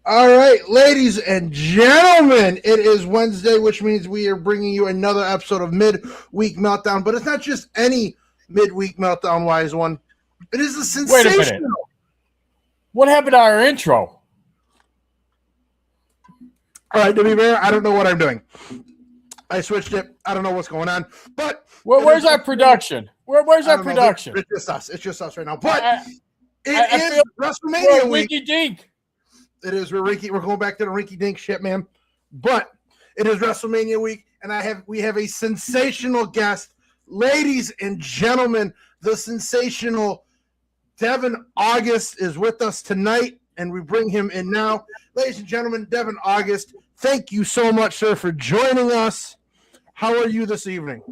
All right, ladies and gentlemen, it is Wednesday, which means we are bringing you another episode of Midweek Meltdown. But it's not just any Midweek Meltdown wise one. It is a Wait a minute. sensational. What happened to our intro? All right, to be fair, I don't know what I'm doing. I switched it. I don't know what's going on. But Where's our production? Where's our production? It's just us. It's just us right now. But I it is feel WrestleMania week. Winky Dink. It is. We're going back to the rinky dink shit, man. But it is WrestleMania week, and we have a sensational guest, ladies and gentlemen. The sensational Devin August is with us tonight, and we bring him in now, ladies and gentlemen. Devin August, thank you so much, sir, for joining us. How are you this evening?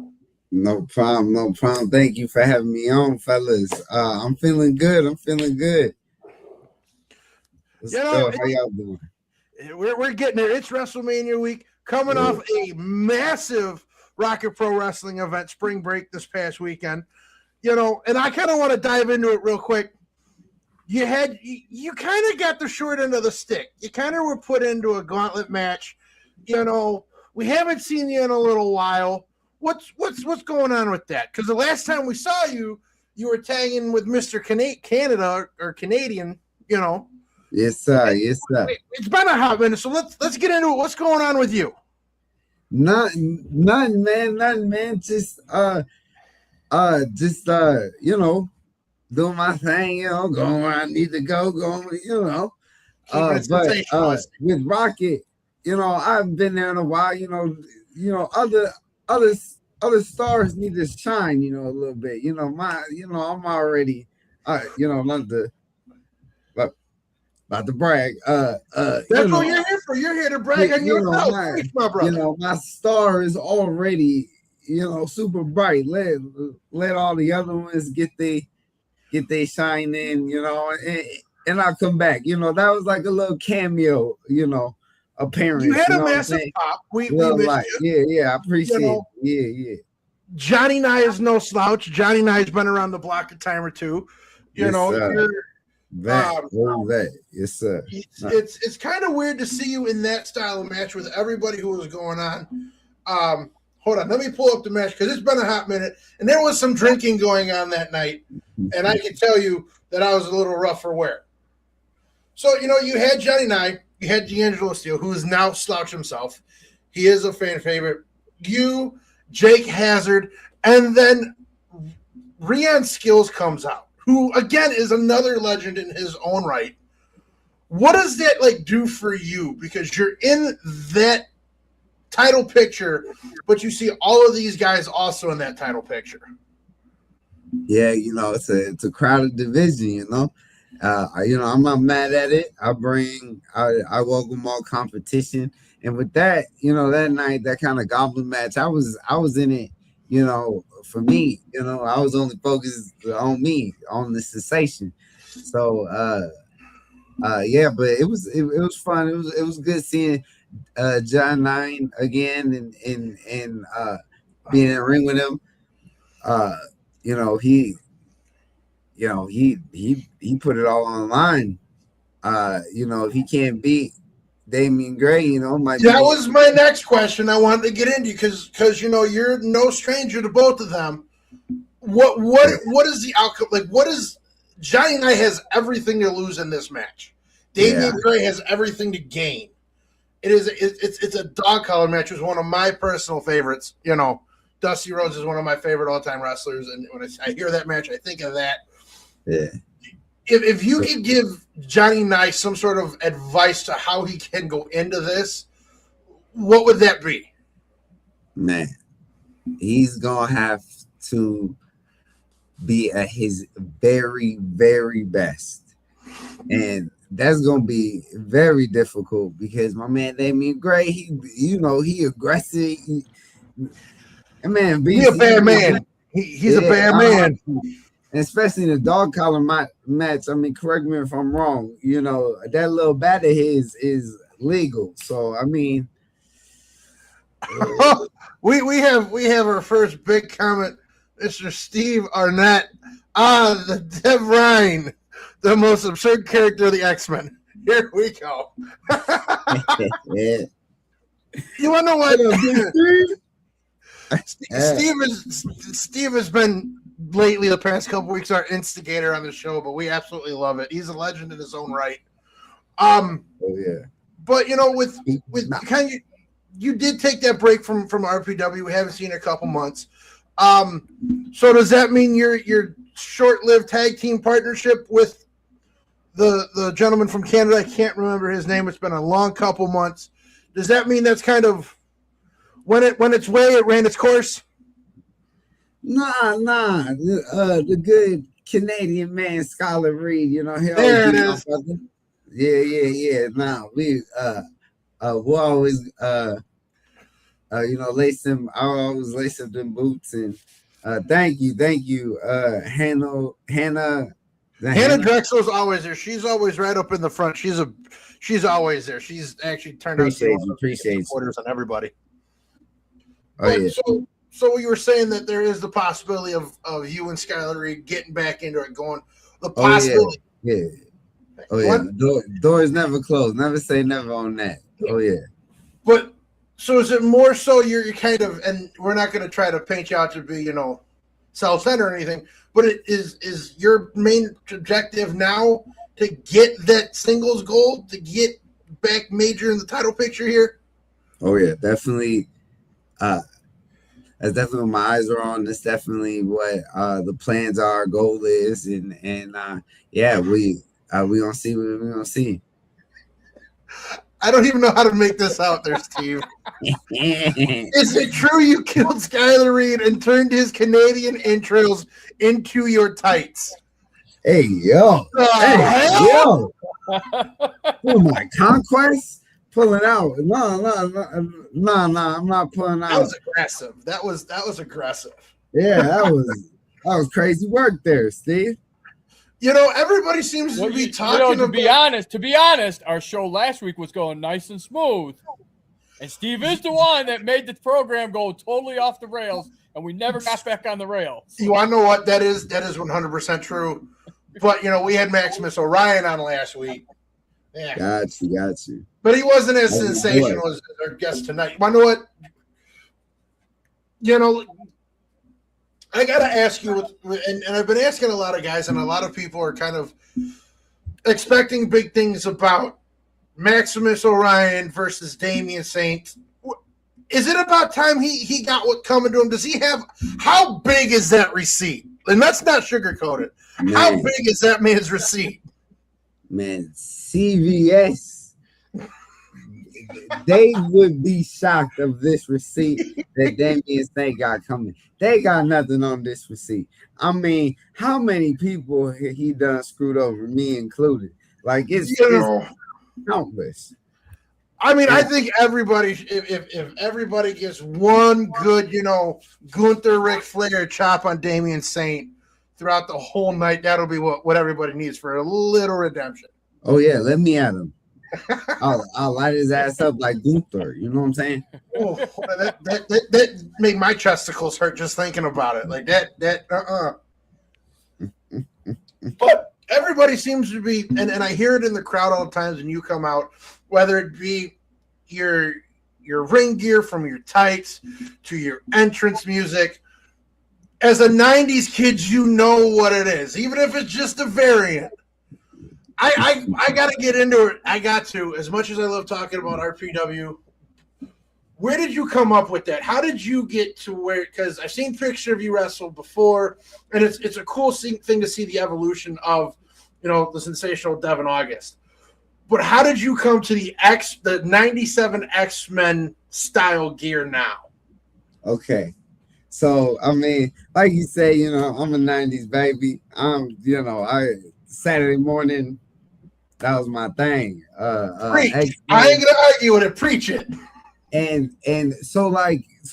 No problem. Thank you for having me on, fellas. I'm feeling good. Let's go. How y'all doing? We're getting there. It's WrestleMania week, coming off a massive Rocket Pro Wrestling event, spring break this past weekend. And I kind of want to dive into it real quick. You kind of got the short end of the stick. You kind of were put into a gauntlet match. We haven't seen you in a little while. What's going on with that? Because the last time we saw you, you were tagging with Mr. Canada or Canadian. Yes, sir. It's been a hot minute, so let's get into it. What's going on with you? Nothing, man. Just doing my thing, going where I need to go, but with Rocket, I've been there in a while, other stars need to shine, a little bit. I'm already not to brag. That's what you're here for. You're here to brag on yourself, my brother. My star is already, super bright. Let all the other ones get they shine in, and I'll come back. That was like a little cameo, appearance. You had a massive pop. We missed you. Yeah, I appreciate it. Yeah. Johnny Nye is no slouch. Johnny Nye's been around the block a time or two. Yes, sir. It's kind of weird to see you in that style of match with everybody who was going on. Hold on, let me pull up the match because it's been a hot minute, and there was some drinking going on that night, and I can tell you that I was a little rough for wear. So, you had Johnny Nye, you had D'Angelo Steele, who is now slouch himself. He is a fan favorite. You, Jake Hazard, and then Rian Skills comes out, who, again, is another legend in his own right. What does that, do for you? Because you're in that title picture, but you see all of these guys also in that title picture. Yeah, it's a crowded division, I'm not mad at it. I welcome all competition. And with that, that night, that kind of goblin match, I was in it, for me, I was only focused on me, on the sensation. So but it was fun. It was good seeing John Nine again and being in the ring with him. He put it all on the line. If he can't beat Damian Gray, that was my next question I wanted to get into because you're no stranger to both of them. What is the outcome? What is Johnny Knight has everything to lose in this match. Damian Gray has everything to gain. It's a dog collar match. It was one of my personal favorites. Dusty Rhodes is one of my favorite all-time wrestlers, and when I hear that match, I think of that. Yeah. If you could give Johnny Knight some sort of advice to how he can go into this, what would that be? Man, he's gonna have to be at his very, very best, and that's gonna be very difficult because my man Damian Gray, he aggressive. He's a bad man. He's a bad man. And especially in the dog collar match. I mean, correct me if I'm wrong. That little bat of his is legal. So I mean, we have our first big comment, Mr. Steve Arnett. The Dev Ryan, the most absurd character of the X-Men. Here we go. Yeah. You want to know what? Yeah. Steve has been lately the past couple weeks our instigator on the show, but we absolutely love it. He's a legend in his own right. Oh yeah. But with kind of you did take that break from RPW. We haven't seen it in a couple months. So does that mean your short-lived tag team partnership with the gentleman from Canada? I can't remember his name. It's been a long couple months. Does that mean that's kind of when it ran its course? Nah. The good Canadian man, Scholar Reed. He always There it is. Yeah. Nah, we we'll always lace them. I always lace up them boots and thank you, Hannah. Hannah Drexel's always there. She's always right up in the front. She's always there. She's actually turned out appreciate supporters on everybody. Oh yeah. So you were saying that there is the possibility of you and Skylar Reed getting back into it, going the possibility. Yeah. Oh yeah. Doors never closed. Never say never on that. Oh yeah. But so is it more so you're kind of, and we're not going to try to paint you out to be self-centered or anything, but it is your main objective now to get that singles gold, to get back major in the title picture here? Oh yeah, definitely. That's definitely what my eyes are on. That's definitely what the plans are, our goal is, and yeah, we gonna see what we're gonna see. I don't even know how to make this out there, Steve. Is it true you killed Skylar Reed and turned his Canadian entrails into your tights? Hey yo! Oh my conquest pulling out. No, I'm not pulling out. That was aggressive. That was aggressive. Yeah, that was crazy work there, Steve. Everybody seems to be talking about. To be honest, our show last week was going nice and smooth, and Steve is the one that made the program go totally off the rails, and we never got back on the rails. You want to know what that is? That is 100% true. But we had Maximus Orion on last week. Yeah. Got you. But he wasn't as sensational as our guest tonight. You want to know what? I got to ask you, and I've been asking a lot of guys, and a lot of people are kind of expecting big things about Maximus Orion versus Damian Saint. Is it about time he got what coming to him? Does he have – how big is that receipt? And let's not sugarcoat it. Man. How big is that man's receipt? Man, CVS, they would be shocked of this receipt that Damian Saint got coming. They got nothing on this receipt. I mean, how many people he done screwed over, me included? Like, it's countless. I mean, I think everybody, if everybody gets one good, Gunther Ric Flair chop on Damian Saint throughout the whole night, that'll be what everybody needs for a little redemption. Oh yeah, let me at him. I'll light his ass up like Gunther. You know what I'm saying? Oh, that made my chesticles hurt just thinking about it. Like that. But everybody seems to be, and I hear it in the crowd all the times when you come out, whether it be your ring gear from your tights to your entrance music. As a 90s kid, you know what it is, even if it's just a variant. I got to get into it. I got to. As much as I love talking about RPW, where did you come up with that? How did you get to where? Because I've seen pictures of you wrestle before, and it's a cool thing to see the evolution of, the sensational Devin August. But how did you come to the 97 X-Men style gear now? Okay. So, I mean, like you say, I'm a 90s baby. Saturday morning, that was my thing. I ain't gonna argue with it. Preach it. And so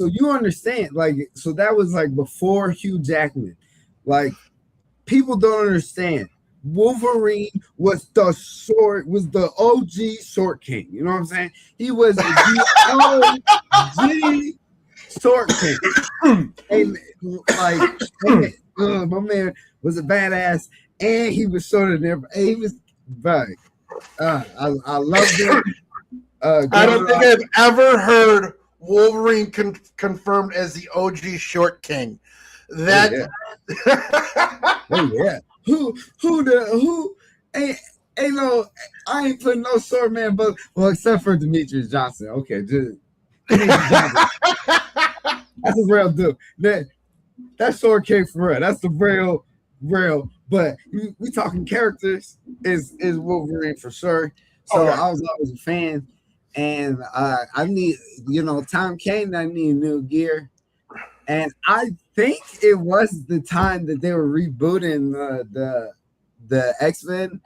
you understand, so that was before Hugh Jackman. People don't understand. Wolverine was the OG short king. You know what I'm saying? He was the OG short king. And my man was a badass, and he was shorter than everybody. He was I love it. I don't think I've ever heard Wolverine confirmed as the OG Short King. That. Oh yeah. Who ain't no, I ain't putting no short man, but well, except for Demetrius Johnson. Okay, just Demetrius Johnson. That's a real dude. That short king for real. That's the real. But we talking characters is Wolverine for sure. So I was always a fan, and I need, time came that I need new gear, and I think it was the time that they were rebooting the X-Men.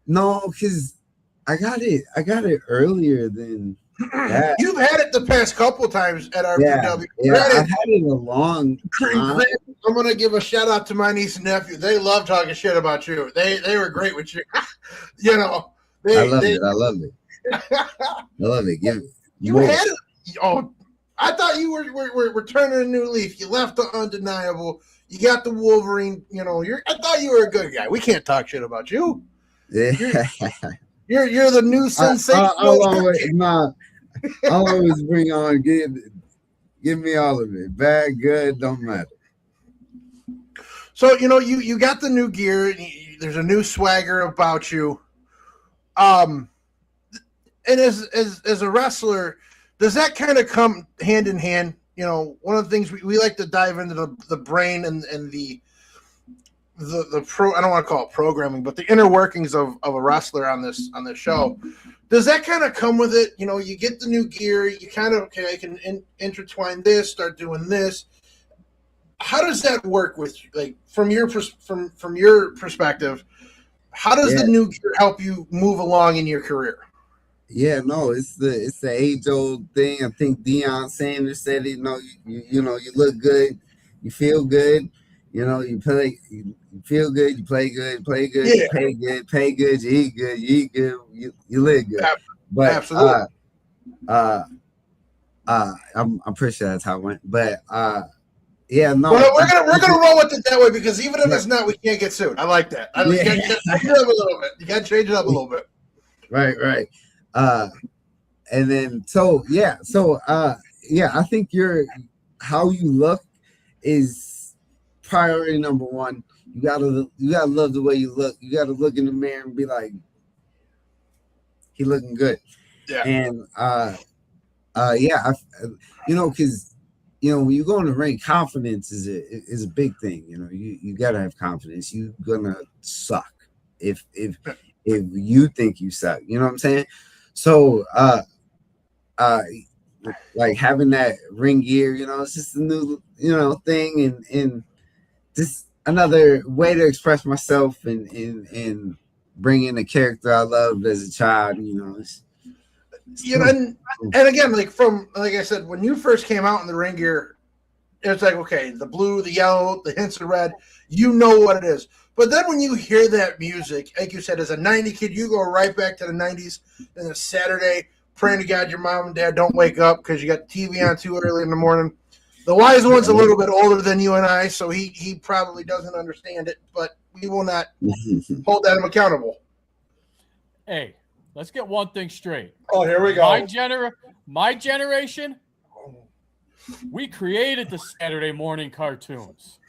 No, because I got it earlier than that. You've had it the past couple times at RPW. Yeah, I've had it a long time. I'm gonna give a shout out to my niece and nephew. They love talking shit about you. They were great with you. I love it. I love it. You had it. Oh, I thought you were turning a new leaf. You left the undeniable. You got the Wolverine. I thought you were a good guy. We can't talk shit about you. Yeah. You're the new sensation. I'll always bring on. Give me all of it. Bad, good, don't matter. So you got the new gear. There's a new swagger about you. And as a wrestler, does that kind of come hand in hand? One of the things we like to dive into the brain and the pro. I don't want to call it programming, but the inner workings of a wrestler on this show. Does that kind of come with it? You get the new gear. You kind of I can intertwine this, start doing this. How does that work with from your perspective? How does the new gear help you move along in your career? Yeah, no, it's the age old thing. I think Deion Sanders said it. You look good, you feel good. You play, you feel good, you play good, you pay good, you eat good, you live good. But absolutely, I'm pretty sure that's how it went. But yeah, no, well, we're gonna roll with it that way because even if it's not, we can't get sued. I like that. You got to change it up a little bit. You got to change it up a little bit. Right. And then I think how you look is priority number one. You gotta love the way you look. You gotta look in the mirror and be like, he looking good. Yeah. And because when you go in the ring, confidence is a big thing. You gotta have confidence. You're gonna suck if you think you suck. You know what I'm saying? So like having that ring gear, it's just a new thing and just another way to express myself and bring in a character I loved as a child. And again, like I said, when you first came out in the ring gear, it's like, okay, the blue, the yellow, the hints of red, you know what it is. But then when you hear that music, like you said, as a 90 kid, you go right back to the 90s and a Saturday, praying to God your mom and dad don't wake up because you got TV on too early in the morning. The wise one's a little bit older than you and I, so he probably doesn't understand it, but we will not hold him accountable. Hey, let's get one thing straight. Oh, here we go. My generation, we created the Saturday morning cartoons.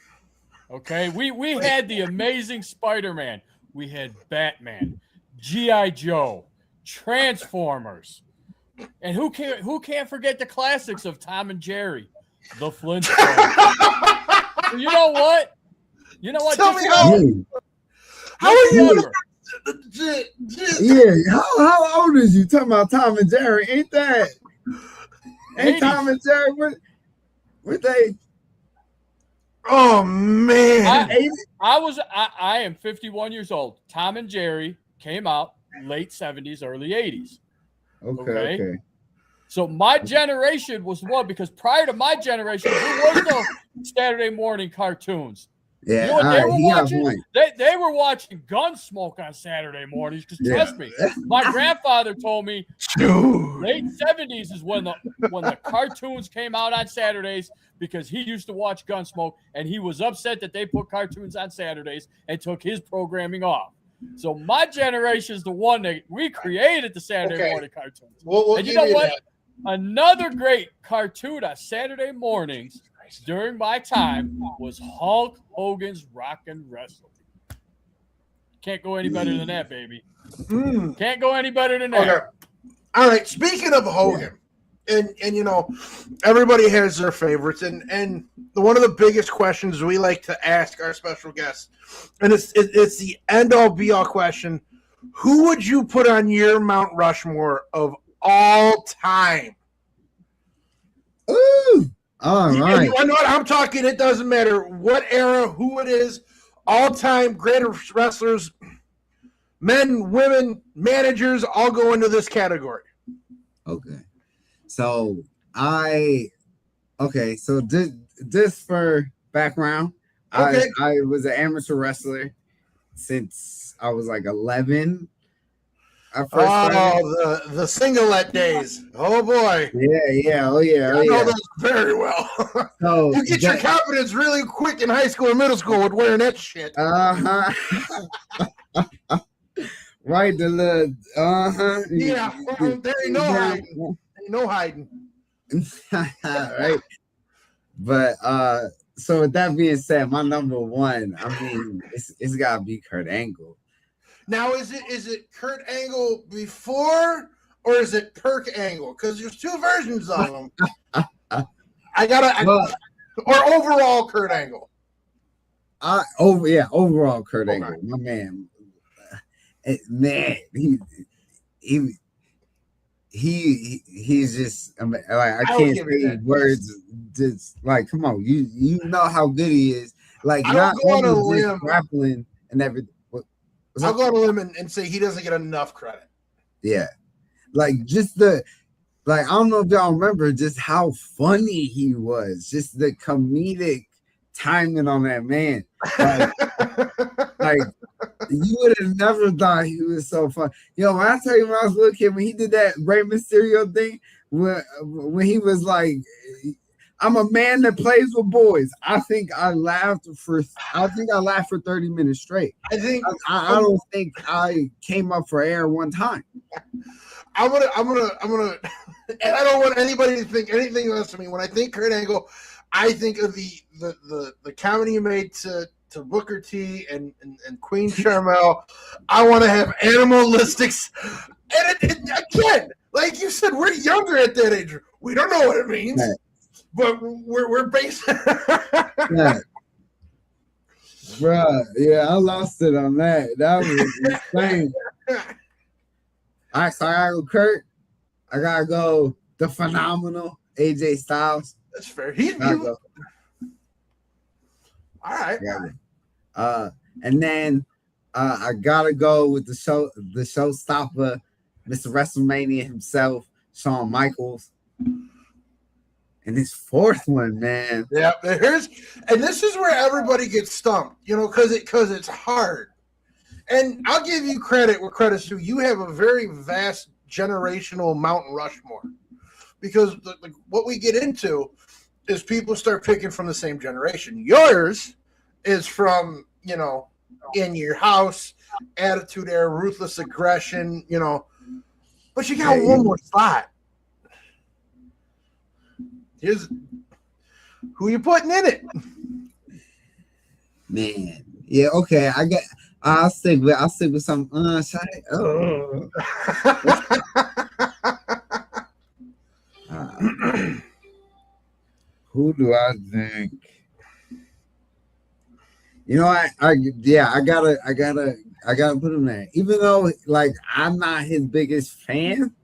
Okay, we had the Amazing Spider-Man, we had Batman, G.I. Joe, Transformers, and who can't forget the classics of Tom and Jerry, the Flintstones. You know what? Tell me how are you? Yeah, how old is you? Talking about Tom and Jerry? Ain't Tom and Jerry? Were they? Oh man! I am 51 years old. Tom and Jerry came out late 70s, early 80s. Okay. So my generation was one because prior to my generation, there was no Saturday morning cartoons. Yeah, you know what they were watching? They were watching Gunsmoke on Saturday mornings. Because trust me, my grandfather told me late 70s is when the cartoons came out on Saturdays because he used to watch Gunsmoke and he was upset that they put cartoons on Saturdays and took his programming off. So my generation is the one that we created the Saturday morning cartoons. We'll and you know what? That. Another great cartoon on Saturday mornings during my time was Hulk Hogan's Rockin' Wrestling. Can't go any better than that, baby. Can't go any better than that. Okay. All right. Speaking of Hogan, and you know, everybody has their favorites, and one of the biggest questions we like to ask our special guests, and it's the end all be all question: who would you put on your Mount Rushmore of all time? Ooh, all right. You know what I'm talking? It doesn't matter what era, who it is, all time greatest wrestlers, men, women, managers, all go into this category. Okay. So just for background, okay. I was an amateur wrestler since I was like 11. The singlet days. Oh boy. Yeah. I know those very well. So you get your confidence really quick in high school and middle school with wearing that shit. Right, the little Yeah, there ain't no hiding. Ain't no hiding. Right. But so with that being said, my number one, I mean, it's gotta be Kurt Angle. Now, is it Kurt Angle before or is it Perk Angle? Because there's two versions of him. Or overall Kurt Angle. Overall Kurt Angle, my man. Man, he's just like I can't say words. Just like, come on, you know how good he is. Like, not only just grappling and everything. I'll go on a limb and say he doesn't get enough credit. Yeah, like just I don't know if y'all remember just how funny he was. Just the comedic timing on that man. Like you would have never thought he was so fun. Yo, when I tell you when I was a little kid, when he did that Rey Mysterio thing, when he was like, I'm a man that plays with boys. I think I laughed for 30 minutes straight. I don't think I came up for air one time. I'm gonna and I don't want anybody to think anything else of me. When I think Kurt Angle, I think of the comedy you made to Booker T and Queen Charmel. I want to have animalistics. And again, like you said, we're younger at that age. We don't know what it means. Right. But we're based. Yeah. Bruh, yeah, I lost it on that. That was insane. All right, so I gotta go Kurt. I gotta go the phenomenal AJ Styles. That's fair. He's beautiful. All right. And then I gotta go with the showstopper, Mr. WrestleMania himself, Shawn Michaels. And this fourth one, man. Yeah, and this is where everybody gets stumped, you know, because it's hard. And I'll give you credit where credit's due. You have a very vast generational Mount Rushmore, because what we get into is people start picking from the same generation. Yours is from, you know, In Your House, Attitude Era, Ruthless Aggression, you know, but you got one more spot. Here's who you putting in it, man. Yeah, okay. I'll stick with some who do I think? You know, I gotta put him there. Even though, like, I'm not his biggest fan,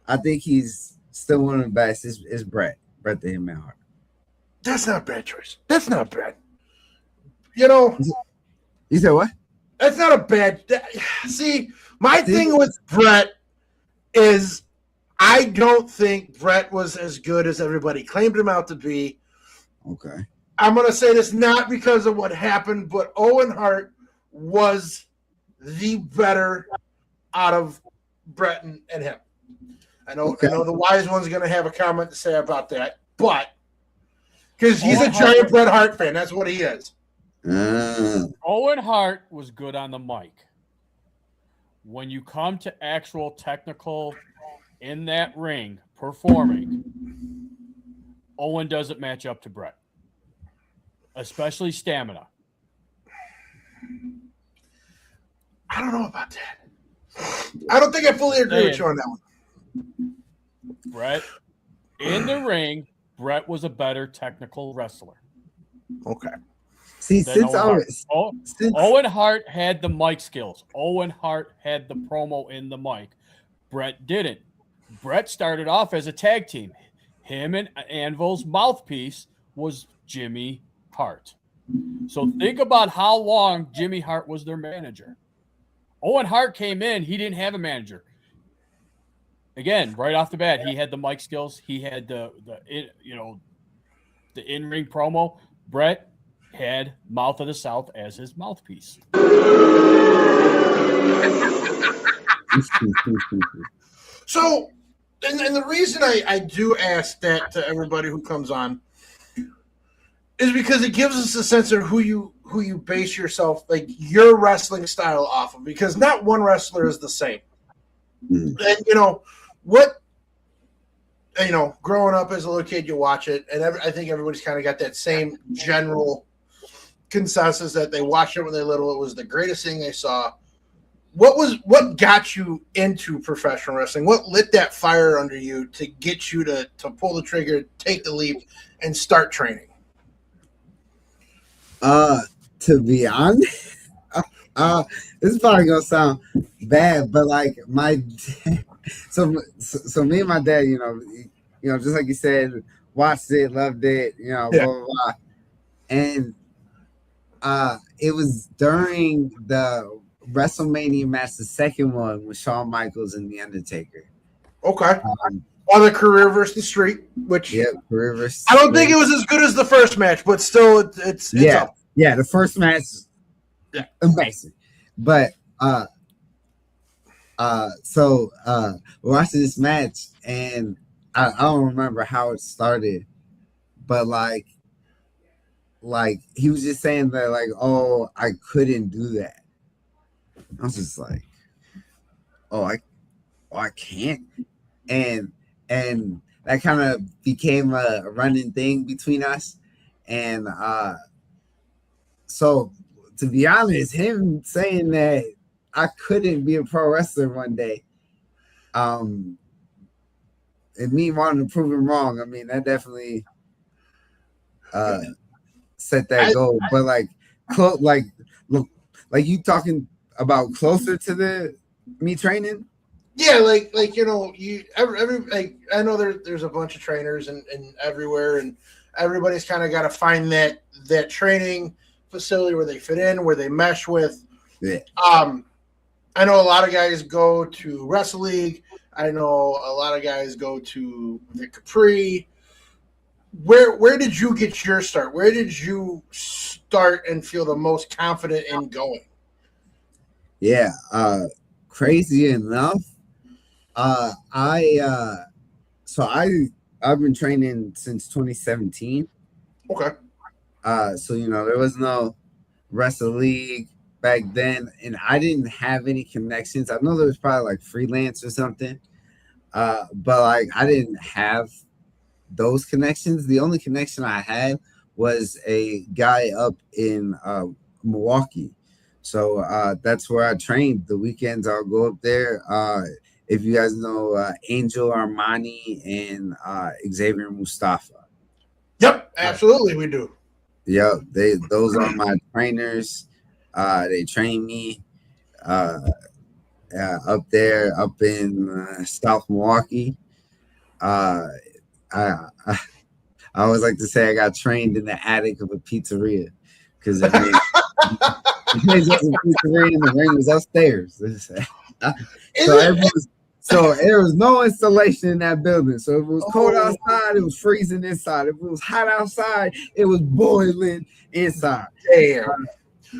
I think he's still one of the best. Is Bret the Hitman Hart. That's not a bad choice. That's not bad. You know. You said what? That's not a bad. See, my thing with Bret is I don't think Bret was as good as everybody claimed him out to be. Okay. I'm going to say this not because of what happened, but Owen Hart was the better out of Bret and him. I know the wise one's going to have a comment to say about that, but because he's a giant Bret Hart fan, that's what he is. Owen Hart was good on the mic. When you come to actual technical in that ring performing, Owen doesn't match up to Brett, especially stamina. I don't know about that. I don't think I fully agree with you on that one. Brett, in the ring, Brett was a better technical wrestler. Okay. See, Owen Hart had the mic skills. Owen Hart had the promo in the mic. Brett didn't. Brett started off as a tag team. Him and Anvil's mouthpiece was Jimmy Hart. So think about how long Jimmy Hart was their manager. Owen Hart came in. He didn't have a manager. Again, right off the bat, he had the mic skills. He had the in-ring promo. Brett had Mouth of the South as his mouthpiece. So, and the reason I do ask that to everybody who comes on is because it gives us a sense of who you base yourself, like your wrestling style off of, because not one wrestler is the same. And growing up as a little kid, you watch it, and I think everybody's kind of got that same general consensus that they watched it when they were little. It was the greatest thing they saw. What got you into professional wrestling? What lit that fire under you to get you to pull the trigger, take the leap, and start training? To be honest, this is probably gonna sound bad, but like my so me and my dad, just like you said, watched it, loved it, blah blah blah, and it was during the WrestleMania match, the second one with Shawn Michaels and The Undertaker. Okay. On the career versus the street, which career versus I don't think it was as good as the first match, but still it's up. Yeah, the first match, amazing. But so we're watching this match, and I don't remember how it started, but like he was just saying that, like, oh, I couldn't do that. I was just like, I can't, and that kind of became a running thing between us, and so to be honest, him saying that I couldn't be a pro wrestler one day, and me wanting to prove him wrong, I mean, that definitely set that goal. But like you talking about closer to me training? Yeah, I know there's a bunch of trainers and everywhere, and everybody's kind of got to find that training facility where they fit in, where they mesh with. Yeah. I know a lot of guys go to Wrestle League. I know a lot of guys go to the Capri. Where did you get your start? Where did you start and feel the most confident in going? Yeah, crazy enough, I've been training since 2017. Okay. So there was no Wrestle League back then, and I didn't have any connections. I know there was probably like freelance or something, but like I didn't have those connections. The only connection I had was a guy up in Milwaukee. So that's where I trained. The weekends I'll go up there. If you guys know Angel Armani and Xavier Mustafa. Yep, absolutely we do. Yep, those are my trainers. They train me up there, up in South Milwaukee. I always like to say I got trained in the attic of a pizzeria, because the pizzeria and the ring was upstairs. So there was no installation in that building. So if it was cold outside, it was freezing inside. If it was hot outside, it was boiling inside. Damn.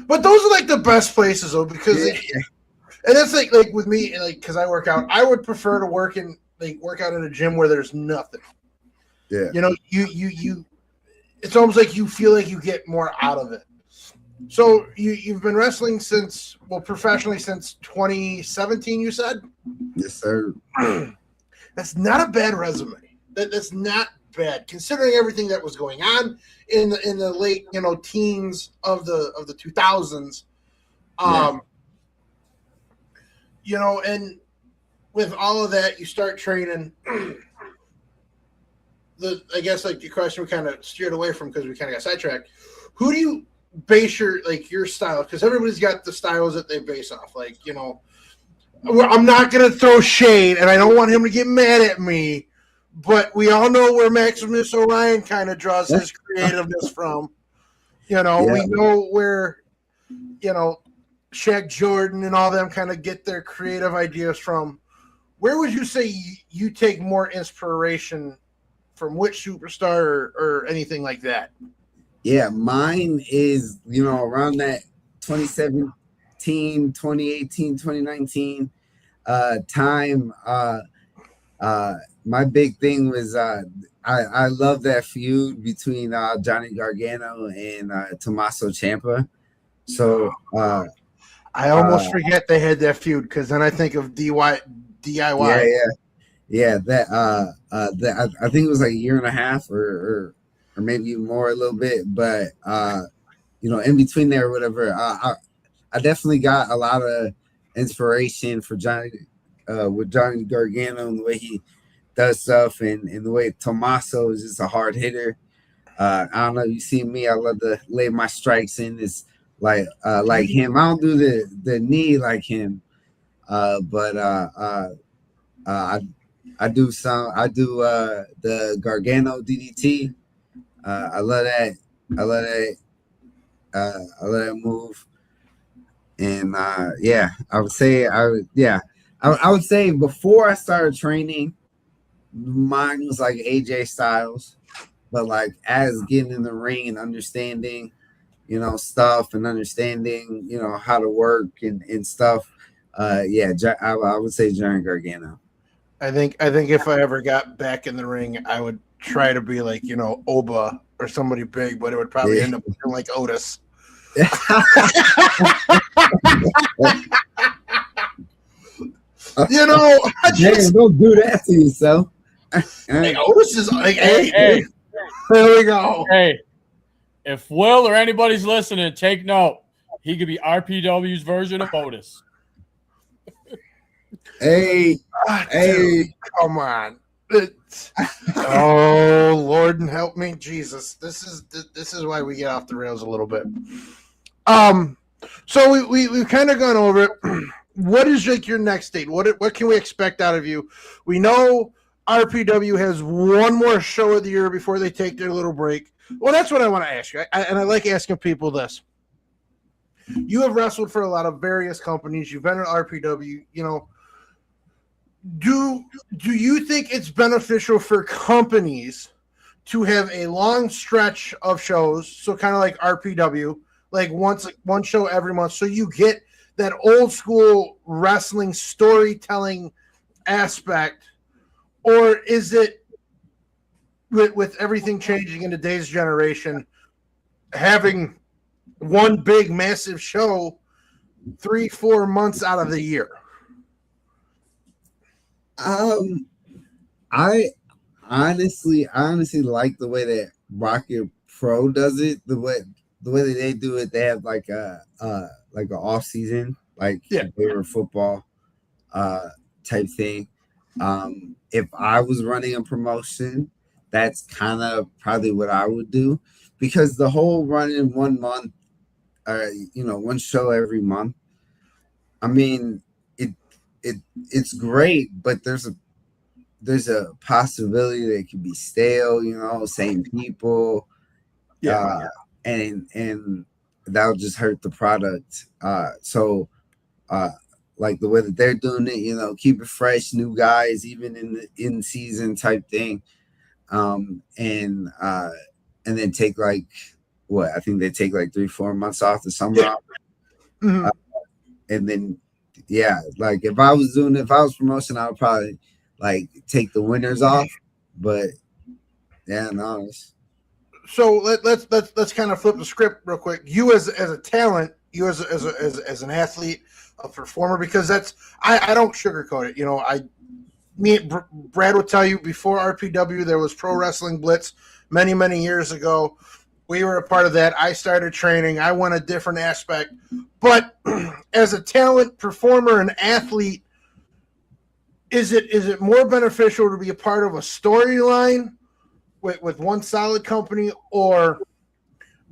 But those are like the best places, though, because and that's like with me, like, because I work out, I would prefer to work out in a gym where there's nothing. Yeah. You it's almost like you feel like you get more out of it. So you've been wrestling professionally since 2017, you said? Yes, sir. That's not a bad resume. That's not bad considering everything that was going on in the late teens of the 2000s. And with all of that, you start training. I guess like your question we kind of steered away from because we kind of got sidetracked. Who do you base your style? Because everybody's got the styles that they base off. I'm not gonna throw shade, and I don't want him to get mad at me. But we all know where Maximus Orion kind of draws his creativeness from. We know where Shaq Jordan and all them kind of get their creative ideas from. Where would you say you take more inspiration from? Which superstar or anything like that? Yeah, mine is, around that 2017, 2018, 2019 time. My big thing was I love that feud between Johnny Gargano and Tommaso Ciampa. So I almost forget they had that feud because then I think of DIY. Yeah. That I think it was like a year and a half or maybe more, a little bit. But in between there or whatever, I definitely got a lot of inspiration for Johnny with Johnny Gargano and the way he does stuff, and the way Tommaso is just a hard hitter. I don't know. You see me, I love to lay my strikes in. It's like him. I don't do the knee like him, but I do some. I do the Gargano DDT. I love that. I love that move. And I would say I would say before I started training, mine was like AJ Styles, but like as getting in the ring and understanding, stuff and understanding, how to work and stuff. I would say Johnny Gargano. I think if I ever got back in the ring, I would try to be like Oba or somebody big, but it would probably end up looking like Otis. Don't do that to yourself. Hey, Otis is like, hey, there we go. Hey, if Will or anybody's listening, take note. He could be RPW's version of Otis. Hey, dude, come on. Oh, Lord and help me, Jesus. This is why we get off the rails a little bit. So we've kind of gone over it. What is like your next date? What can we expect out of you? We know RPW has one more show of the year before they take their little break. Well, that's what I want to ask you. And I like asking people this. You have wrestled for a lot of various companies. You've been at RPW, Do you think it's beneficial for companies to have a long stretch of shows, so kind of like RPW, like one show every month, so you get that old school wrestling storytelling aspect? Or is it with everything changing in today's generation, having one big massive show 3-4 months out of the year? I honestly like the way that Rocket Pro does it. The way that they do it, they have like a off season, like favorite football type thing. If I was running a promotion, that's kind of probably what I would do, because the whole running 1 month, one show every month, I mean, it's great, but there's a possibility that it could be stale, same people, and that'll just hurt the product. So like the way that they're doing it, keep it fresh, new guys, even in the in season type thing, and then take like I think they take like 3-4 months off the summer off. Mm-hmm. And then like if I was promotion, I would probably like take the winters off, but no. so let's kind of flip the script real quick. You as a talent, you as an athlete, a performer, because that's I don't sugarcoat it. You know, Brad would tell you before RPW there was Pro Wrestling Blitz many years ago. We were a part of that. I started training. I went a different aspect, but as a talent, performer, and athlete, is it more beneficial to be a part of a storyline with one solid company, or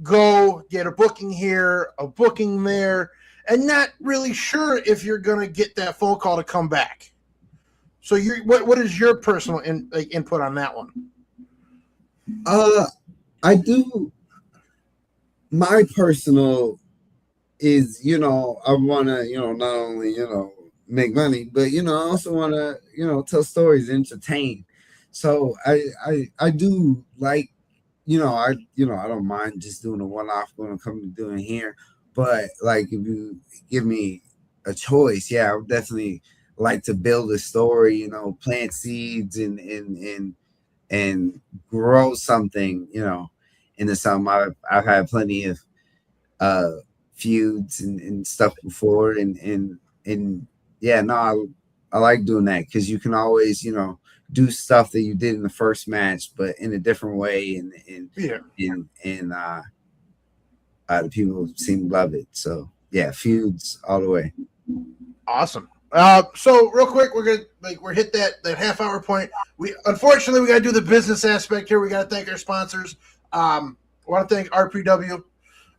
go get a booking here, a booking there, and not really sure if you're going to get that phone call to come back? So what is your personal input on that one? I do. My personal is, you know, I want to, you know, not only, you know, make money, but, you know, I also want to, you know, tell stories, entertain. So I do like, you know, I don't mind just doing a one-off, going to come to doing here. But like, if you give me a choice, yeah, I would definitely like to build a story, you know, plant seeds and grow something, you know, into something. I've had plenty of feuds and stuff before, and yeah, no, I like doing that, because you can always, you know, do stuff that you did in the first match, but in a different way, and the people seem to love it. So yeah, feuds all the way. Awesome. So real quick, we're hit that half hour point. Unfortunately we got to do the business aspect here. We got to thank our sponsors. I want to thank RPW.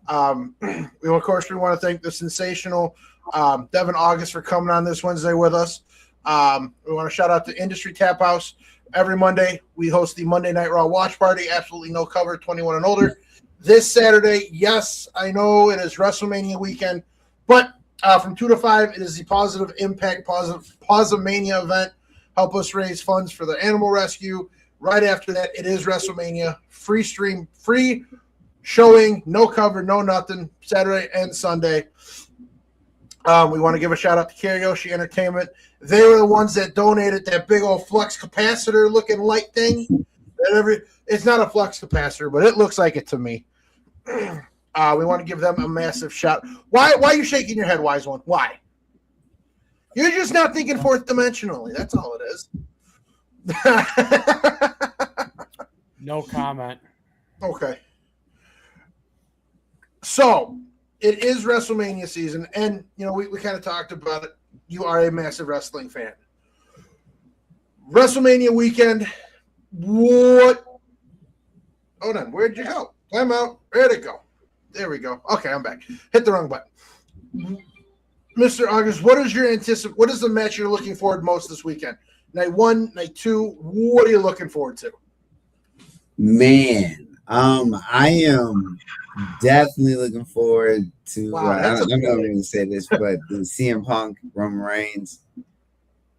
Of course, we want to thank the sensational Devin August for coming on this Wednesday with us. We want to shout out to Industry Tap House. Every Monday, we host the Monday Night Raw Watch Party. Absolutely no cover, 21 and older. This Saturday, yes, I know it is WrestleMania weekend, but from 2 to 5, it is the Positive Impact Mania event. Help us raise funds for the animal rescue. Right after that, it is WrestleMania. Free stream, free showing, no cover, no nothing, Saturday and Sunday. We want to give a shout out to Karaoke Entertainment. They were the ones that donated that big old flux capacitor looking light thing. It's not a flux capacitor, but it looks like it to me. We want to give them a massive shout. Why are you shaking your head, Wise One? Why? You're just not thinking fourth dimensionally. That's all it is. No comment. Okay. So it is WrestleMania season, and you know we kind of talked about it. You are a massive wrestling fan. WrestleMania weekend. What? Hold on. Where'd you go? Time out. Where'd it go? There we go. Okay, I'm back. Hit the wrong button. Mr. August, what is the match you're looking forward most this weekend? Night 1, night 2. What are you looking forward to? Man, I am definitely looking forward to. Wow, I'm not going to say this, but the CM Punk Roman Reigns.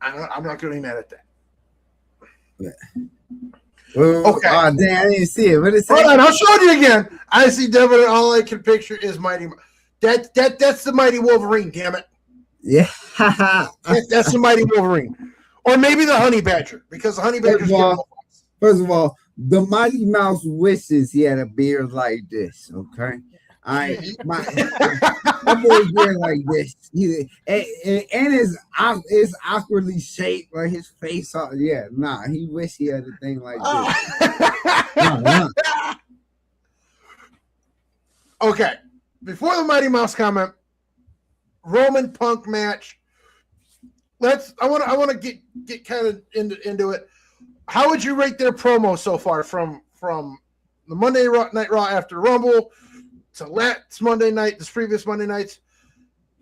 I'm not going to be mad at that. Well, okay. Oh, damn, I didn't see it. What is it? Hold on, I'll show you again. I see Devin, and all I can picture is Mighty. That's the Mighty Wolverine. Damn it. Yeah, that's the Mighty Wolverine, or maybe the Honey Badger, because the Honey Badger. First of all, the Mighty Mouse wishes he had a beard like this. Okay, my boy's beard like this. And it's awkwardly shaped, like his face. He wish he had a thing like this. Okay, before the Mighty Mouse comment, Roman Punk match. I want to get kind of into it. How would you rate their promo so far from the Monday Night Raw after Rumble to last Monday night, this previous Monday nights?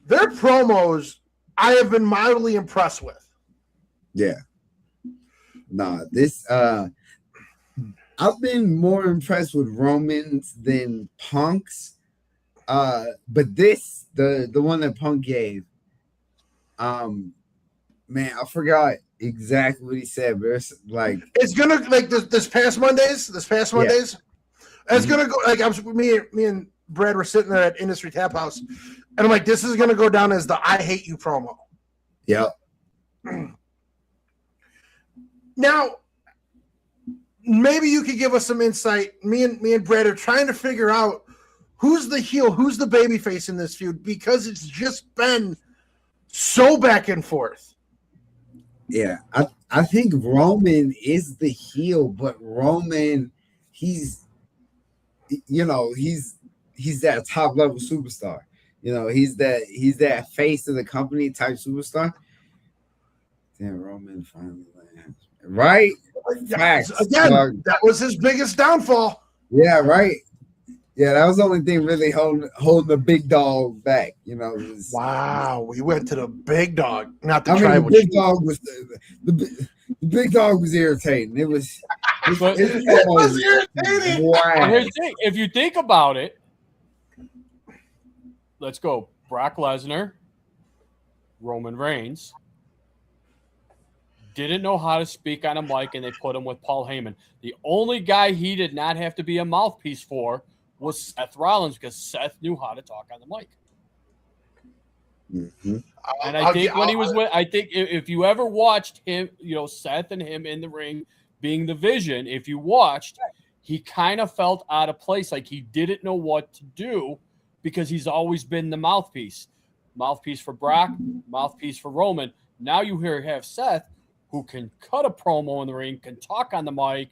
Their promos, I have been mildly impressed with. Yeah. I've been more impressed with Roman's than Punk's. But this, the one that Punk gave, man, I forgot exactly what he said, but it's gonna this past Mondays. It's gonna go like me and Brad were sitting there at Industry Tap House, and I'm like, this is gonna go down as the I Hate You promo. Yep. Now maybe you could give us some insight. Me and Brad are trying to figure out who's the heel, who's the babyface in this feud, because it's just been so back and forth. Yeah, I think Roman is the heel, but Roman, he's that top level superstar. He's that face of the company type superstar. Then Roman finally lands. Right? Facts. Again, that was his biggest downfall. Yeah, right. Yeah, that was the only thing really holding the big dog back. Wow, we went to the big dog, not the tribal. The big dog was the big dog was irritating. It was irritating. Wow. Here's the thing. If you think about it, let's go. Brock Lesnar, Roman Reigns. Didn't know how to speak on a mic, and they put him with Paul Heyman. The only guy he did not have to be a mouthpiece for was Seth Rollins, because Seth knew how to talk on the mic. Mm-hmm. And I think if you ever watched him, Seth and him in the ring being the Vision, if you watched, he kind of felt out of place, like he didn't know what to do, because he's always been the mouthpiece for Brock, mouthpiece for Roman. Now you have Seth, who can cut a promo in the ring, can talk on the mic.